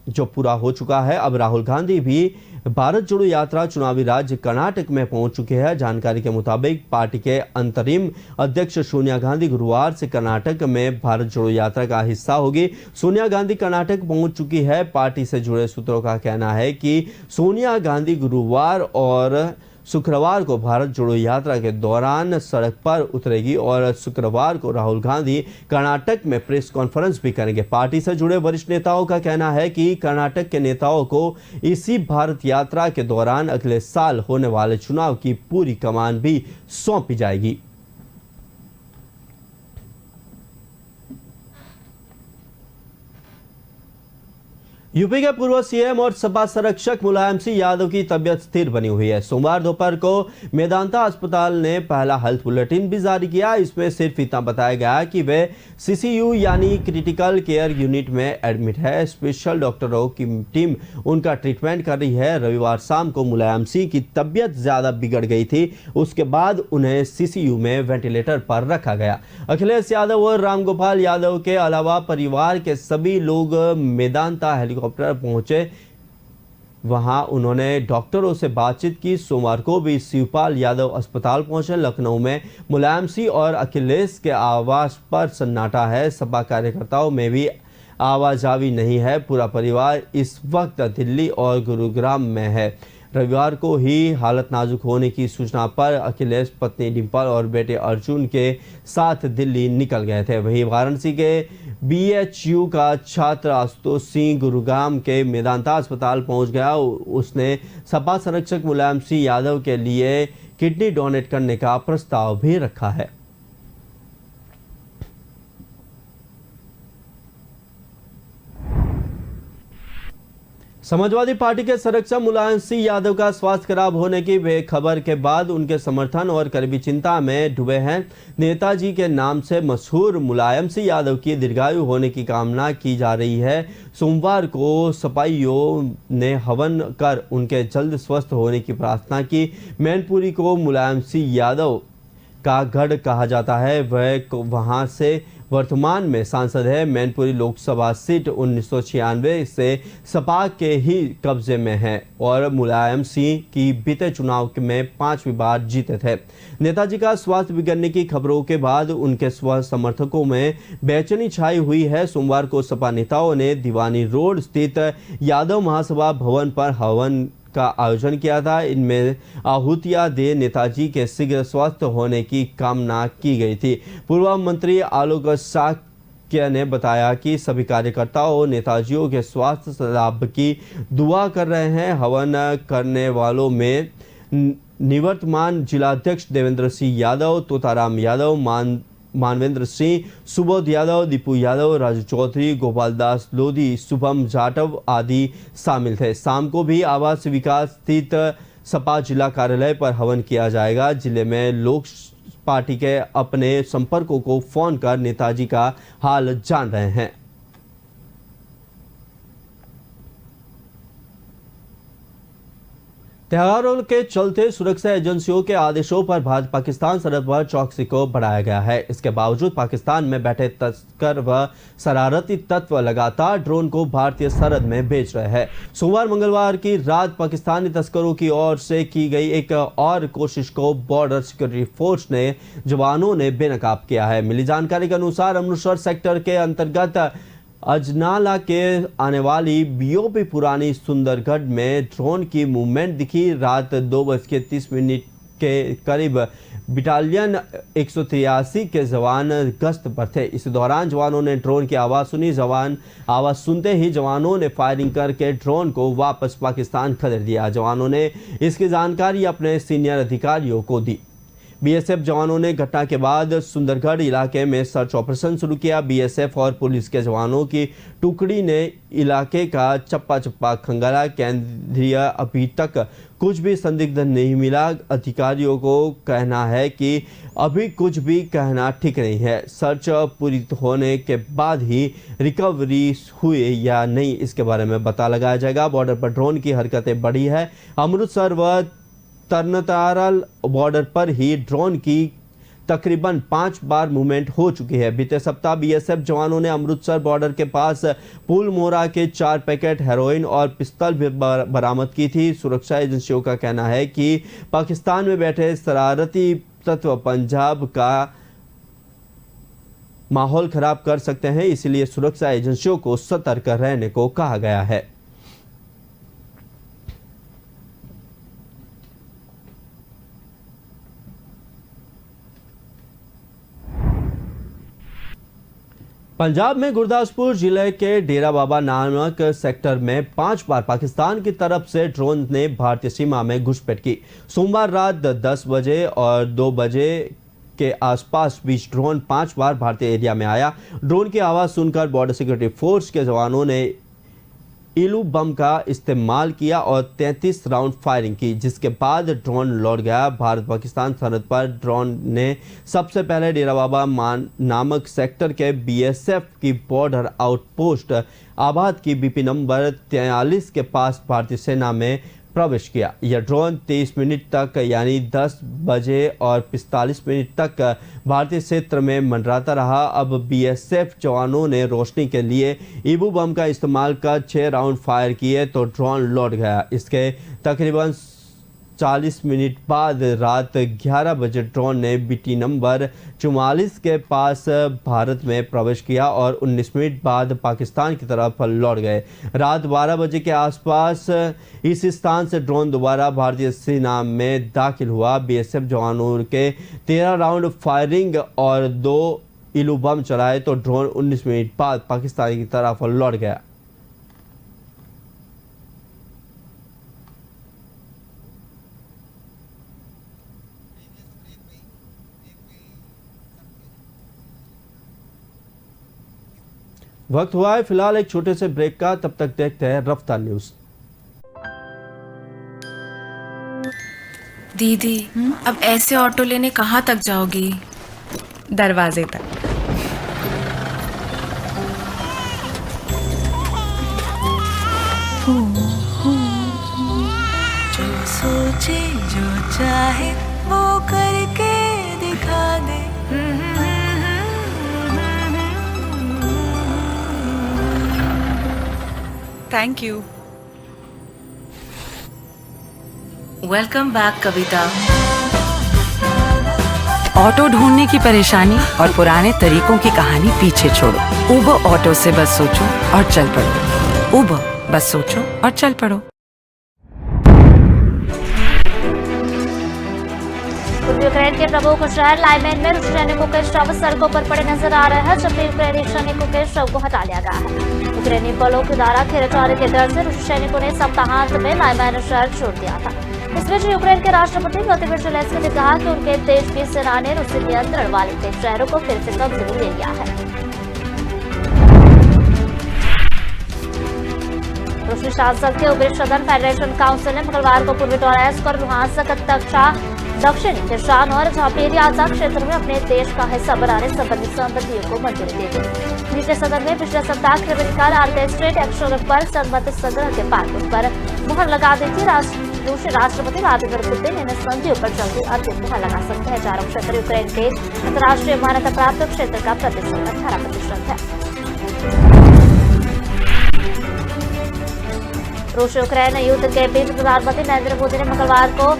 जो पूरा हो चुका है। अब राहुल गांधी भी भारत जोड़ो यात्रा चुनावी राज्य कर्नाटक में पहुंच चुके हैं। जानकारी के मुताबिक पार्टी के अंतरिम अध्यक्ष सोनिया गांधी गुरुवार से कर्नाटक में भारत जोड़ो यात्रा का हिस्सा होगी। सोनिया गांधी कर्नाटक पहुंच चुकी है। पार्टी से जुड़े सूत्रों का कहना है कि सोनिया गांधी गुरुवार और शुक्रवार को भारत जोड़ो यात्रा के दौरान सड़क पर उतरेगी और शुक्रवार को राहुल गांधी कर्नाटक में प्रेस कॉन्फ्रेंस भी करेंगे। पार्टी से जुड़े वरिष्ठ नेताओं का कहना है कि कर्नाटक के नेताओं को इसी भारत यात्रा के दौरान अगले साल होने वाले चुनाव की पूरी कमान भी सौंपी जाएगी। यूपी के पूर्व सीएम और सपा संरक्षक मुलायम सिंह यादव की तबियत स्थिर बनी हुई है। सोमवार दोपहर को मेदांता अस्पताल ने पहला हेल्थ बुलेटिन भी जारी किया। इसमें सिर्फ इतना बताया गया कि वे सीसीयू यानी क्रिटिकल केयर यूनिट में एडमिट है। स्पेशल डॉक्टरों की टीम उनका ट्रीटमेंट कर रही है। रविवार शाम को मुलायम सिंह की तबियत ज्यादा बिगड़ गई थी, उसके बाद उन्हें सीसीयू में वेंटिलेटर पर रखा गया। अखिलेश यादव और रामगोपाल यादव के अलावा परिवार के सभी लोग मेदांता हेलीकॉप्टर पहुंचे। वहां उन्होंने डॉक्टरों से बातचीत की। सोमवार को भी शिवपाल यादव अस्पताल पहुंचे। लखनऊ में मुलायम सिंह और अखिलेश के आवास पर सन्नाटा है। सपा कार्यकर्ताओं में भी आवाजावी नहीं है। पूरा परिवार इस वक्त दिल्ली और गुरुग्राम में है। रविवार को ही हालत नाजुक होने की सूचना पर अखिलेश पत्नी डिंपल और बेटे अर्जुन के साथ दिल्ली निकल गए थे। वहीं वाराणसी के बीएचयू का छात्र आशुतोष सिंह गुरुग्राम के मेदांता अस्पताल पहुंच गया। उसने सपा संरक्षक मुलायम सिंह यादव के लिए किडनी डोनेट करने का प्रस्ताव भी रखा है। समाजवादी पार्टी के संरक्षक मुलायम सिंह यादव का स्वास्थ्य खराब होने की खबर के बाद उनके समर्थन और करीबी चिंता में डूबे हैं। नेताजी के नाम से मशहूर मुलायम सिंह यादव की दीर्घायु होने की कामना की जा रही है। सोमवार को सपाइयों ने हवन कर उनके जल्द स्वस्थ होने की प्रार्थना की। मैनपुरी को मुलायम सिंह यादव का गढ़ कहा जाता है। वह वहां से वर्तमान में सांसद है। मैनपुरी लोकसभा सीट 1996 से सपा के ही कब्जे में है और मुलायम सिंह की बीते चुनाव में 5वीं बार जीते थे। नेताजी का स्वास्थ्य बिगड़ने की खबरों के बाद उनके समर्थकों में बेचैनी छाई हुई है। सोमवार को सपा नेताओं ने दीवानी रोड स्थित यादव महासभा भवन पर हवन का आयोजन किया था। इनमें आहुतियां दे नेताजी के शीघ्र स्वस्थ होने की कामना की गई थी। पूर्व मंत्री आलोक साक्य ने बताया कि सभी कार्यकर्ताओं नेताजियों के स्वास्थ्य लाभ की दुआ कर रहे हैं। हवन करने वालों में निवर्तमान जिलाध्यक्ष देवेंद्र सिंह यादव, तोताराम यादव, मानवेंद्र सिंह, सुबोध यादव, दीपू यादव, राजू चौधरी, गोपाल दास लोधी, शुभम जाटव आदि शामिल थे। शाम को भी आवास विकास स्थित सपा जिला कार्यालय पर हवन किया जाएगा। जिले में लोग पार्टी के अपने संपर्कों को फोन कर नेताजी का हाल जान रहे हैं। त्योहारों के चलते सुरक्षा एजेंसियों के आदेशों पर भारत पाकिस्तान सरहद पर चौकसी को बढ़ाया गया है। इसके बावजूद पाकिस्तान में बैठे तस्कर व शरारती तत्व लगातार ड्रोन को भारतीय सरहद में भेज रहे हैं। सोमवार मंगलवार की रात पाकिस्तानी तस्करों की ओर से की गई एक और कोशिश को बॉर्डर सिक्योरिटी फोर्स ने जवानों ने बेनकाब किया है। मिली जानकारी के अनुसार अमृतसर सेक्टर के अंतर्गत अजनाला के आने वाली बीओपी पुरानी सुंदरगढ़ में ड्रोन की मूवमेंट दिखी। रात 2:30 के करीब बटालियन 183 के जवान गश्त पर थे। इस दौरान जवानों ने ड्रोन की आवाज़ सुनी। जवान आवाज़ सुनते ही जवानों ने फायरिंग करके ड्रोन को वापस पाकिस्तान खदेड़ दिया। जवानों ने इसकी जानकारी अपने सीनियर अधिकारियों को दी। बीएसएफ जवानों ने घटना के बाद सुंदरगढ़ इलाके में सर्च ऑपरेशन शुरू किया। बीएसएफ और पुलिस के जवानों की टुकड़ी ने इलाके का चप्पा चप्पा खंगाला। केंद्रीय अभी तक कुछ भी संदिग्ध नहीं मिला। अधिकारियों को कहना है कि अभी कुछ भी कहना ठीक नहीं है। सर्च पूरी होने के बाद ही रिकवरी हुई या नहीं इसके बारे में पता लगाया जाएगा। बॉर्डर पर ड्रोन की हरकतें बढ़ी है। अमृतसर व तरनतारल बॉर्डर पर ही ड्रोन की तकरीबन 5 बार मूवमेंट हो चुकी है। बीते सप्ताह बीएसएफ जवानों ने अमृतसर बॉर्डर के पास पुल मोरा के 4 पैकेट हेरोइन और पिस्तौल भी बरामद की थी। सुरक्षा एजेंसियों का कहना है कि पाकिस्तान में बैठे शरारती तत्व पंजाब का माहौल खराब कर सकते हैं, इसलिए सुरक्षा एजेंसियों को सतर्क रहने को कहा गया है। पंजाब में गुरदासपुर जिले के डेरा बाबा नानक सेक्टर में 5 बार पाकिस्तान की तरफ से ड्रोन ने भारतीय सीमा में घुसपैठ की। सोमवार रात 10 बजे और 2 बजे के आसपास बीच ड्रोन 5 बार भारतीय एरिया में आया। ड्रोन की आवाज़ सुनकर बॉर्डर सिक्योरिटी फोर्स के जवानों ने इलू बम का इस्तेमाल किया और 33 राउंड फायरिंग की, जिसके बाद ड्रोन लौट गया। भारत पाकिस्तान सरहद पर ड्रोन ने सबसे पहले डेरा बाबा नामक सेक्टर के बीएसएफ की बॉर्डर आउटपोस्ट आबाद की बीपी नंबर 43 के पास भारतीय सेना में प्रवेश किया। यह ड्रोन 23 मिनट तक यानी 10 बजे और 45 मिनट तक भारतीय क्षेत्र में मंडराता रहा। अब बीएसएफ जवानों ने रोशनी के लिए ईबू बम का इस्तेमाल कर 6 राउंड फायर किए तो ड्रोन लौट गया। इसके तकरीबन 40 मिनट बाद रात 11 बजे ड्रोन ने बीटी नंबर 44 के पास भारत में प्रवेश किया और 19 मिनट बाद पाकिस्तान की तरफ लौट गए। रात 12 बजे के आसपास इस स्थान से ड्रोन दोबारा भारतीय सेना में दाखिल हुआ। बीएसएफ जवानों के 13 राउंड फायरिंग और 2 इलू बम चलाए तो ड्रोन 19 मिनट बाद पाकिस्तान की तरफ लौट गया। वक्त हुआ है फिलहाल एक छोटे से ब्रेक का, तब तक देखते हैं रफ्तार न्यूज। दीदी अब ऐसे ऑटो लेने कहाँ तक जाओगी? दरवाजे तक। जो सोचे जो चाहे वो करके दिखा दे। Thank you. Welcome back Kavita. Auto ढूंढने की परेशानी और पुराने तरीकों की कहानी पीछे छोड़ो। उबर ऑटो से बस सोचो और चल पड़ो। उबर बस सोचो और चल पड़ो। यूक्रेन के प्रमुख शहर लाइमेन में रूसी सैनिकों के शव सड़कों पर पड़े नजर आ रहे हैं, जबकि यूक्रेनी सैनिकों के शव को हटा लिया गया है। यूक्रेनी बलों के द्वारा घेरे जाने के डर से रूसी सैनिकों ने सप्ताहांत में लाइमेन शहर छोड़ दिया था। इस बीच यूक्रेन के राष्ट्रपति व्लादिमीर ज़ेलेंस्की ने कहा कि उनके देश की सेना ने रूसी नियंत्रण वाले कई शहरों को फिर से कब्जे में ले लिया है। रूसी सांसद के ऊपरी सदन फेडरेशन काउंसिल ने मंगलवार को पूर्वी डोनेट्स्क और लुहांस्क दक्षिणी किर्सान और झापेरियाजा क्षेत्र में अपने देश का हिस्सा बनाने संबंधी सहमतियों को मंजूरी दे दी। नीचे सदन में पिछले सप्ताह क्रिमिनल ऑर्केस्ट्रेट एक्शन पर सहमति संग्रह के बाद उन पर मुहर लगा दी थी। रूसी राष्ट्रपति व्लादिमीर पुतिन इन संधियों पर जल्दी अंतिम मुहर लगा सकते हैं। चारों क्षेत्र यूक्रेन के अंतर्राष्ट्रीय मान्यता प्राप्त क्षेत्र का प्रतिशत 18% है। रूस यूक्रेन युद्ध के बीच प्रधानमंत्री नरेंद्र मोदी ने मंगलवार को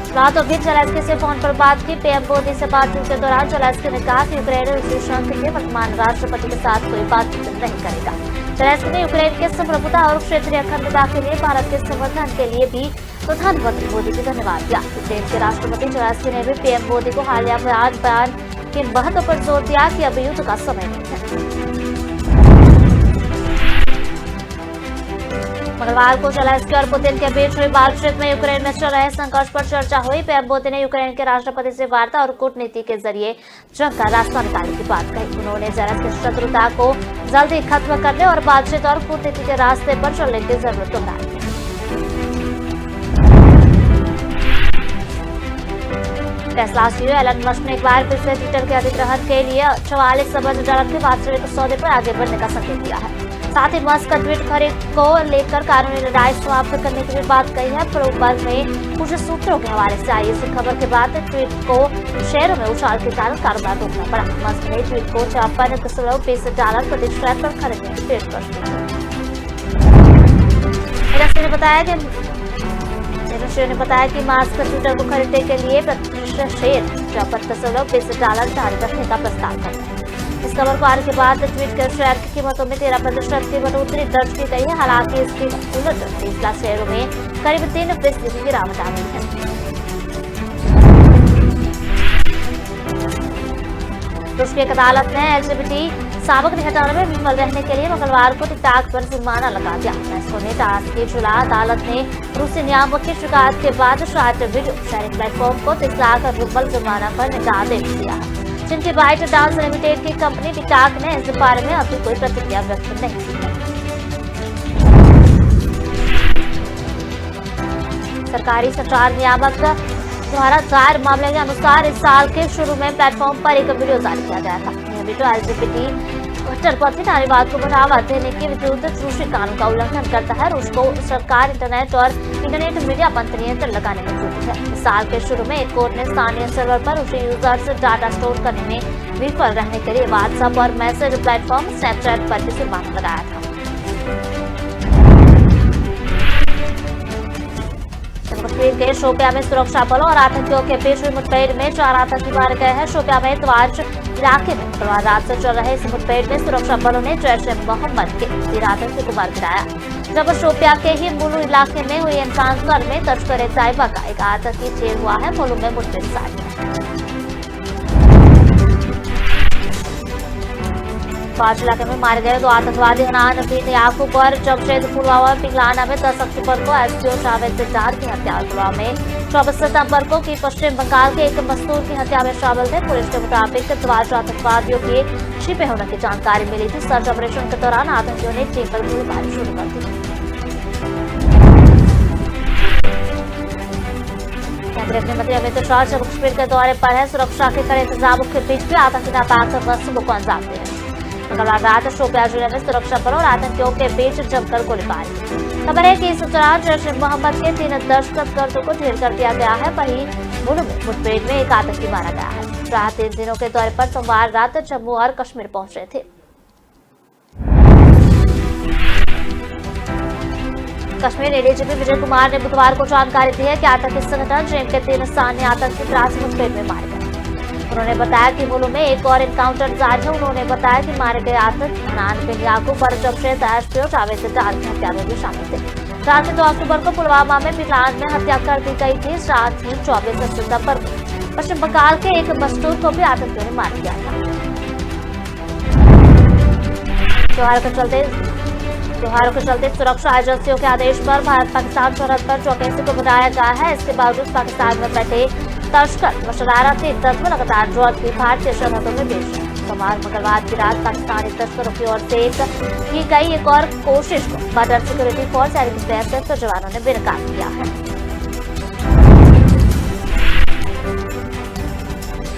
रातों बीच ज़ेलेंस्की से फोन पर बात की। पीएम मोदी से बातचीत के दौरान ज़ेलेंस्की ने कहा कि यूक्रेन रूसी संघ के वर्तमान राष्ट्रपति के साथ कोई बातचीत नहीं करेगा। ज़ेलेंस्की ने यूक्रेन के संप्रभुता और क्षेत्रीय अखंडता के लिए भारत के समर्थन के लिए भी प्रधानमंत्री मोदी को धन्यवाद दिया। यूक्रेन के राष्ट्रपति ज़ेलेंस्की ने भी पीएम मोदी को हालिया बयान के महत्व पर जोर दिया कि अब युद्ध का समय नहीं है। मंगलवार को ज़ेलेंस्की और पुतिन के बीच हुई बातचीत में यूक्रेन में चल रहे संघर्ष पर चर्चा हुई। पीएम मोदी ने यूक्रेन के राष्ट्रपति से वार्ता और कूटनीति के जरिए जंग का रास्ता निकालने की बात कही। उन्होंने ज़ेलेंस्की की शत्रुता को जल्दी खत्म करने और बातचीत और कूटनीति के रास्ते पर चलने की जरूरत दोहराई। टेस्ला सीईओ एलन मस्क ने एक बार फिर से ट्विटर के अधिग्रहण के लिए 44 अरब डॉलर के वास्तविक सौदे पर आगे बढ़ने का संकेत दिया है। साथ ही मस्क का ट्वीट खरीद को लेकर कानूनी लड़ाई समाप्त करने की भी बात कही है। ब्लूमबर्ग में कुछ सूत्रों के हवाले से आई इस खबर के बाद ट्वीट को शेयरों में उछाल के कारण कारोबार रोकना पड़ा। मस्क ने ट्वीट को $54.20 प्रति शेयर पर खरीदने की पेशकश की। ने बताया कि मास्क ट्विटर को खरीदने के लिए प्रति शेयर $54.20 जारी रखने का प्रस्ताव करते हैं। इस खबर को आने के बाद ट्वीट के शेयर की कीमतों में 13% की बढ़ोतरी दर्ज की गई है। हालांकि इसकी उलट टेस्ला शेयरों में करीब 3% की गिरावट आ गई है। रूस की एक अदालत ने LGBT सामग्री हटाने में विफल रहने के लिए मंगलवार को टिकटॉक पर जुर्माना लगा दिया। मेस्को ने टास्क की जुला अदालत ने रूसी नियामक की शिकायत के बाद शॉर्ट वीडियो शेयरिंग प्लेटफॉर्म को 30 लाख रूपये जुर्माना करने का आदेश दिया है, जिनकी बाइट डांस लिमिटेड की कंपनी टिकटॉक ने इस बारे में अभी कोई प्रतिक्रिया व्यक्त नहीं की है। सरकारी संचार नियामक द्वारा दायर मामले के अनुसार इस साल के शुरू में प्लेटफॉर्म पर एक वीडियो जारी किया गया था। यह वीडियो LGBT कट्टरपंथी नारीवाद को बढ़ावा देने के विरुद्ध रूसी कानून का उल्लंघन करता है। रूस को सरकार इंटरनेट और इंटरनेट मीडिया पर नियंत्रण लगाने में जुटी है। इस साल के शुरू में एक कोर्ट ने स्थानीय सर्वर पर रूसी यूजर्स से डाटा स्टोर करने में विफल रहने के लिए व्हाट्सएप और मैसेज प्लेटफॉर्म स्नैपचैट पर भी जुर्माना लगाया था। जम्मू कश्मीर के शोपियां में सुरक्षा बलों और आतंकियों के बीच हुई मुठभेड़ में 4 आतंकी मारे गए हैं। शोपियां में तवाज इलाके में मंगलवार रात से चल रहे इस मुठभेड़ में सुरक्षा बलों ने जैश-ए-मोहम्मद के 3 आतंकी को मार गिराया, जब शोपियां के ही मुलू इलाके में हुई एनकाउंटर में तस्कर-ए-तैयबा का एक आतंकी ढेर हुआ है। मुलू में मुठभेड़ जारी है। पांच इलाके में मारे गए 2 आतंकवादी हनान बिन याकूब और जमशेद पुलवामा पिंगलाना में 10 अक्टूबर को एसपीओ जावेद डार की हत्या, पुलवामा में 24 सितंबर को की पश्चिम बंगाल के एक मजदूर की हत्या में शामिल थे। पुलिस के मुताबिक तवाज आतंकवादियों के छिपे होने की जानकारी मिली थी। सर्च ऑपरेशन के दौरान आतंकियों ने टीम पर गोलीबारी शुरू कर दी। केंद्रीय गृह मंत्री अमित शाह जम्मू कश्मीर के दौरे पर है। सुरक्षा के कड़े इंतजामों के बीच भी आतंकी नापाक मंसूबों को अंजाम दे रहे हैं। मंगलवार रात शोपियां जिले में सुरक्षा बलों और आतंकियों के बीच जमकर गोलीबारी। खबर है कि इस दौरान जैश-ए-मोहम्मद के 3 दहशतगर्दों को ढेर कर दिया गया है। वहीं मुलू में मुठभेड़ में एक आतंकी मारा गया है। शाह 3 दिनों के दौरे पर सोमवार रात जम्मू और कश्मीर पहुंचे थे। कश्मीर एडीजीपी विजय कुमार ने बुधवार को जानकारी दी है कि आतंकी संगठन जेम के 3 स्थानीय आतंकी त्रास मुठभेड़ में मारे गए। उन्होंने बताया कि मुलू में एक और एनकाउंटर जारी है। उन्होंने बताया कि मारे गए आतंकी हनान बिन याकूब और जमशेद एसपीओ जावेद डार की हत्या में भी शामिल थे। साथ ही 2 अक्टूबर को पुलवामा में पिंगलान में हत्या कर दी गई थी। साथ ही 24 सितंबर को पश्चिम बंगाल के एक मजदूर को भी आतंकियों ने मार दिया था। त्योहारों के चलते सुरक्षा एजेंसियों के आदेश पर भारत पाकिस्तान सरहद पर चौकसी को बढ़ाया गया है। इसके बावजूद पाकिस्तान में बैठे तस्कर व शरारती तत्व लगातार ड्रोन की भारतीय सरहदों में पेश है। सोमवार मंगलवार की रात पाकिस्तानी तस्करों की ओर से की गई एक और कोशिश को बॉर्डर सिक्योरिटी फोर्स यानी BSF के जवानों ने बेनकाब किया है।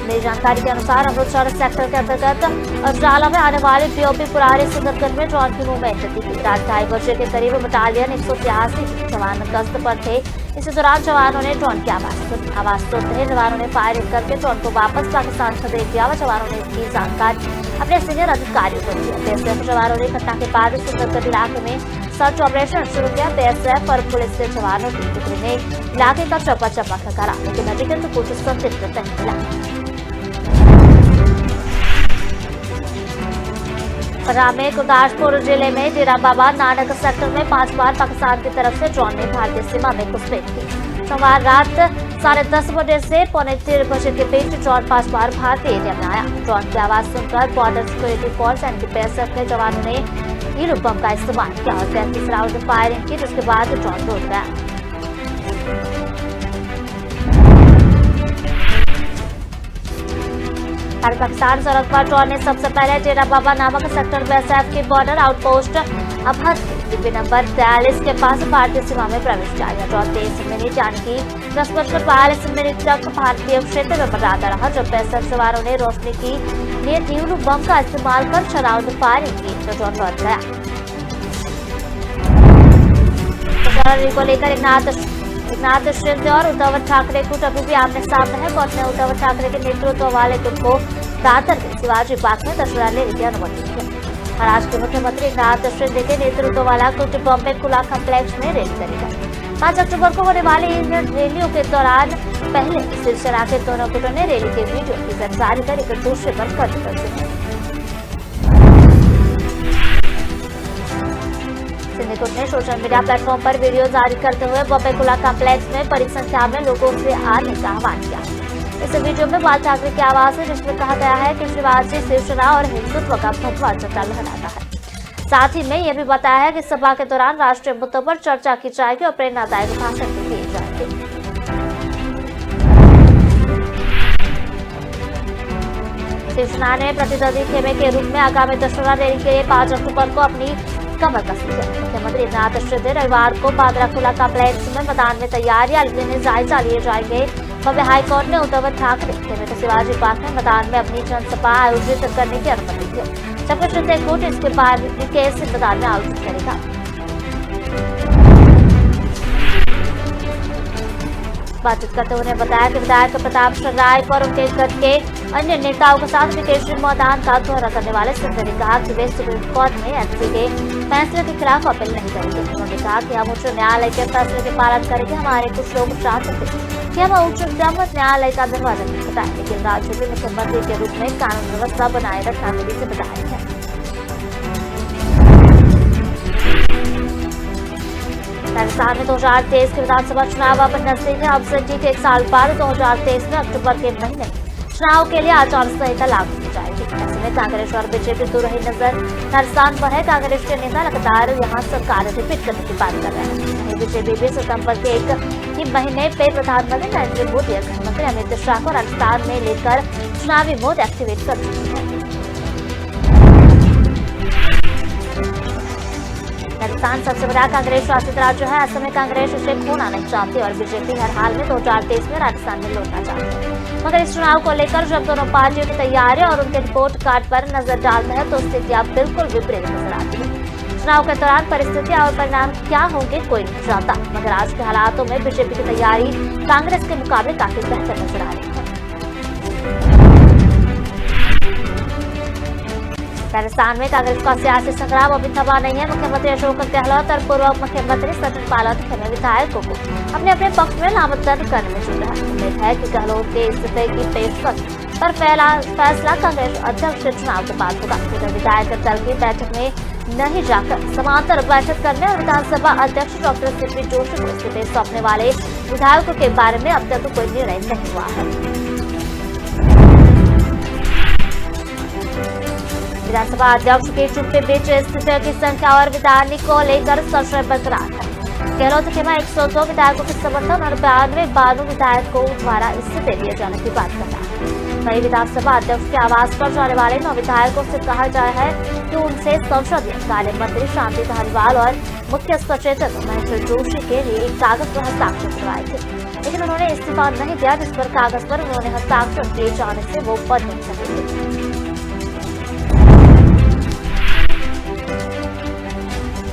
मिली जानकारी के अनुसार अमृतसर सेक्टर के अंतर्गत अजराला में आने वाले पीओपी पुराने सुंदरगढ़ में ड्रोन की मूवमेंट थी। रात 2:30 बजे के करीब बटालियन 183 जवान गश्त पर थे। इसी दौरान जवानों ने ड्रोन की आवाज सुनते ही जवानों ने फायरिंग करके ड्रोन को वापस पाकिस्तान खदेड़ दिया व जवानों ने इसकी जानकारी अपने सीनियर अधिकारियों को दी। BSF जवानों ने घटना के बाद सुंदरगढ़ इलाके में सर्च ऑपरेशन शुरू किया। BSF और पुलिस के जवानों की टुकड़ी ने इलाके का चौका करा, लेकिन अभी तक कुछ संदिग्ध नहीं मिला। पंजाब में गुरदासपुर जिले में डेरा बाबा नानक सेक्टर में 5 बार पाकिस्तान की तरफ से ड्रोन ने भारतीय सीमा में घुसपैठ की। सोमवार रात 10:30 बजे से 2:45 बजे के बीच ड्रोन 5 बार भारतीय एरिया में आया। ड्रोन की आवाज सुनकर बॉर्डर सिक्योरिटी फोर्स यानी BSF के जवानों ने ईलू बम का इस्तेमाल किया और 33 राउंड फायरिंग की, जिसके बाद ड्रोन टूट गया। भारत पाकिस्तान सरहद पर ड्रोन ने सबसे पहले डेरा बाबा नामक सेक्टर BSF की बॉर्डर आउटपोस्ट अभद डिब्बी नंबर 43 के पास भारतीय सीमा में प्रवेश किया। ड्रोन 23 मिनट यानी कि 10:42 तक भारतीय क्षेत्र में मंडराता रहा, जब BSF जवानों ने रोशनी की लिए टीलू बम का इस्तेमाल कर 6 राउंड फायरिंग की तो ड्रोन लौट गया। को लेकर एकनाथ शिंदे और उद्धव ठाकरे गुट अभी भी आमने सामने है। कोर्ट ने उद्धव ठाकरे के नेतृत्व वाले गुट को दादर के शिवाजी पार्क में दशहरा लेने की अनुमति दी है। महाराष्ट्र के मुख्यमंत्री एकनाथ शिंदे के नेतृत्व वाला गुट बॉम्बे खुला कॉम्प्लेक्स में रैली करेगा। 5 अक्टूबर को होने वाली इन रैलियों के दौरान पहले शिवसेना के दोनों गुटों ने रैली के वीडियो की जारी कर एक दूसरे पर कब्जा करते हैं। सिंधी गुट ने सोशल मीडिया प्लेटफॉर्म पर वीडियो जारी करते हुए बॉम्बे खुला कॉम्प्लेक्स में बड़ी संख्या में लोगों से आने का आह्वान किया। इस वीडियो में बाल ठाकरे की आवाज है, जिसमें कहा गया है कि शिवाजी शिवसेना और हिंदुत्व का भगवा झंडा लहराता है। साथ ही में यह भी बताया है कि सभा के दौरान राष्ट्रीय मुद्दों पर चर्चा की जाएगी और प्रेरणादायक भाषण भी दिए जाएंगे। शिवसेना ने प्रतिद्वंदी खेमे के रूप में आगामी दशहरा रैली के लिए 5 अक्टूबर को अपनी कमर कस ली है। मुख्यमंत्री एकनाथ शिंदे रविवार को बांद्रा-कुर्ला कॉम्प्लेक्स में मैदान में तैयारियां लेने जायजा लिए जाएंगे। बॉम्बे हाईकोर्ट ने उद्धव ठाकरे के शिवाजी पार्क में मैदान में अपनी जनसभा आयोजित करने की अनुमति दी है, जबकि शिंदे कोर्ट इसके बाद केस मैदान में आयोजित करेगा। बातचीत करते हुए बताया कि विधायक प्रताप राय और उनके गढ़ के अन्य नेताओं के साथ विकेश मैदान का दौरा करने वाले सिंधु ने कहा कि वे सुप्रीम कोर्ट में एसपी के फैसले के खिलाफ अपील नहीं करेंगे। उन्होंने कहा कि हम उच्च न्यायालय के फैसले के पालन करेंगे। हमारे कुछ लोग चाहते थे कि हम उच्चतम न्यायालय का दरवाजा नहीं बताएं, लेकिन राज्य में मुख्यमंत्री के रूप में कानून व्यवस्था बनाए रखना मेरी जिम्मेदारी है। राजस्थान में 2023 के विधानसभा चुनाव अब नजदीक है। अब से ठीक एक साल बाद 2023 में अक्टूबर के महीने चुनाव के लिए आचार संहिता लागू की जाएगी। ऐसे में कांग्रेस और बीजेपी दूर रही नजर राजस्थान पर है। कांग्रेस के नेता लगातार यहां सरकार रिपीट करने की बात कर रहे हैं। बीजेपी भी सितंबर के एक महीने पे प्रधानमंत्री नरेंद्र मोदी और गृहमंत्री अमित शाह को राजस्थान में लेकर चुनावी मोड एक्टिवेट कर चुकी है। राजस्थान सबसे बड़ा कांग्रेस शासित राज्य है। ऐसे में कांग्रेस इसे खोना नहीं चाहती और बीजेपी हर हाल में 2023 में राजस्थान में लौटना चाहती है। मगर इस चुनाव को लेकर जब दोनों पार्टियों की तैयारी और उनके रिपोर्ट कार्ड पर नजर डालते हैं तो स्थितियां बिल्कुल विपरीत नजर आती है। चुनाव के दौरान परिस्थितियां और परिणाम क्या होंगे कोई नहीं जानता, मगर आज के हालातों में बीजेपी की तैयारी कांग्रेस के मुकाबले काफी बेहतर नजर आ रही है। राजस्थान में कांग्रेस का सियासी संग्राम अभी थमा नहीं है। मुख्यमंत्री अशोक गहलोत और पूर्व मुख्यमंत्री सचिन पायलट ने विधायकों को अपने अपने पक्ष में नामजद करने में जुटा है। उम्मीद है कि गहलोत के इस्तीफे की पेशकश पर फैसला कांग्रेस अध्यक्ष चुनाव के बाद होगा। उधर विधायक दल की बैठक में नहीं जाकर समांतर बैठक करने और विधानसभा अध्यक्ष डॉक्टर सीपी जोशी को इस्तीफे सौंपने वाले विधायकों के बारे में अब तक कोई निर्णय नहीं हुआ है। विधानसभा अध्यक्ष के चुप के बीच इस्तीफे की संख्या और विधायनी को लेकर संशय बरकरार है। गहलोत खेमा 102 विधायकों के समर्थन और 92 विधायकों द्वारा इस्तीफे दिए जाने की बात कर रहा है। वही विधानसभा अध्यक्ष के आवास पर जाने वाले 9 विधायकों से कहा गया है कि उनसे संसदीय कार्य मंत्री शांति धारीवाल और मुख्य सचेतक महेश जोशी के लिए एक कागज पर हस्ताक्षर करवाए थे, लेकिन उन्होंने इस्तीफा नहीं दिया, जिस पर कागज पर उन्होंने हस्ताक्षर किए जाने से वो पद नहीं सकेंगे।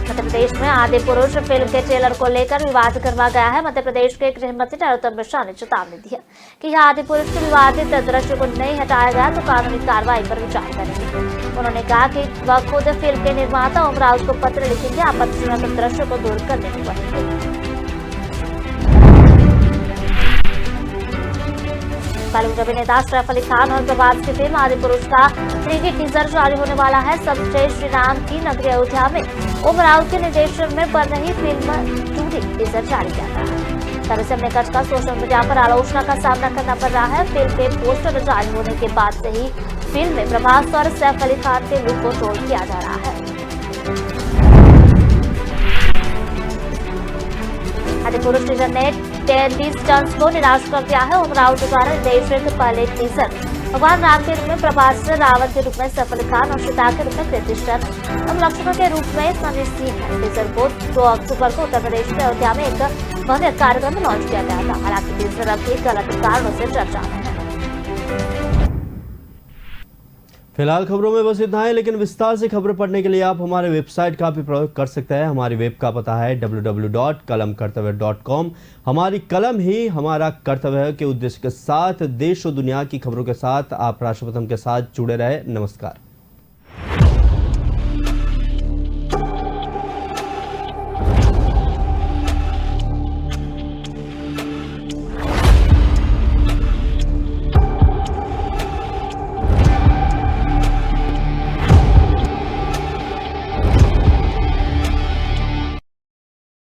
मध्य प्रदेश में आदि पुरुष फिल्म के ट्रेलर को लेकर विवाद करवा गया है। मध्य प्रदेश के गृह मंत्री नरोत्तम मिश्रा ने चेतावनी दी है कि यह आदि पुरुष के विवादित दृश्य को नहीं हटाया गया तो कानूनी कार्रवाई पर विचार करेंगे। उन्होंने कहा कि वह खुद फिल्म के निर्माता ओम राउत को पत्र लिखेंगे, आपत्तिजनक दृश्य को दूर करने को कहेंगे। बॉलीवुड अभिनेता सैफ अली खान और प्रभास की फिल्म आदि पुरुष का 3D टीजर जारी होने वाला है। सबसे श्री राम की नगरी अयोध्या में ओम राउत के निर्देशन में बन रही फिल्म 2D टीजर जारी किया गया है। तभी से मेकर्स का सोशल मीडिया पर आलोचना का सामना करना पड़ रहा है। फिल्म के पोस्टर जारी होने के बाद से ही फिल्म में प्रभास और सैफ अली खान के लुक को ट्रोल किया जा रहा है। आदि पुरुष टीजर ने 10 टन्स को निराश कर दिया है। ओम राउत द्वारा निर्देशित पहले टीजर भगवान राम के रूप में प्रभास, रावण के रूप में सैफ अली खान और सीता के रूप में कृति सेनन और लक्ष्मण के रूप में सनी सिंह है। टीजर को 2 अक्टूबर को उत्तर प्रदेश के अयोध्या में एक भव्य कार्यक्रम में लॉन्च किया गया था। हालांकि टीजर अब भी गलत कारणों से चर्चा में है। फिलहाल खबरों में बस इतना है, लेकिन विस्तार से खबरें पढ़ने के लिए आप हमारे वेबसाइट का भी प्रयोग कर सकते हैं। हमारी वेब का पता है www.kalamkartavya.com। हमारी कलम ही हमारा कर्तव्य है के उद्देश्य के साथ देश और दुनिया की खबरों के साथ आप राष्ट्रप्रथम के साथ जुड़े रहे। नमस्कार।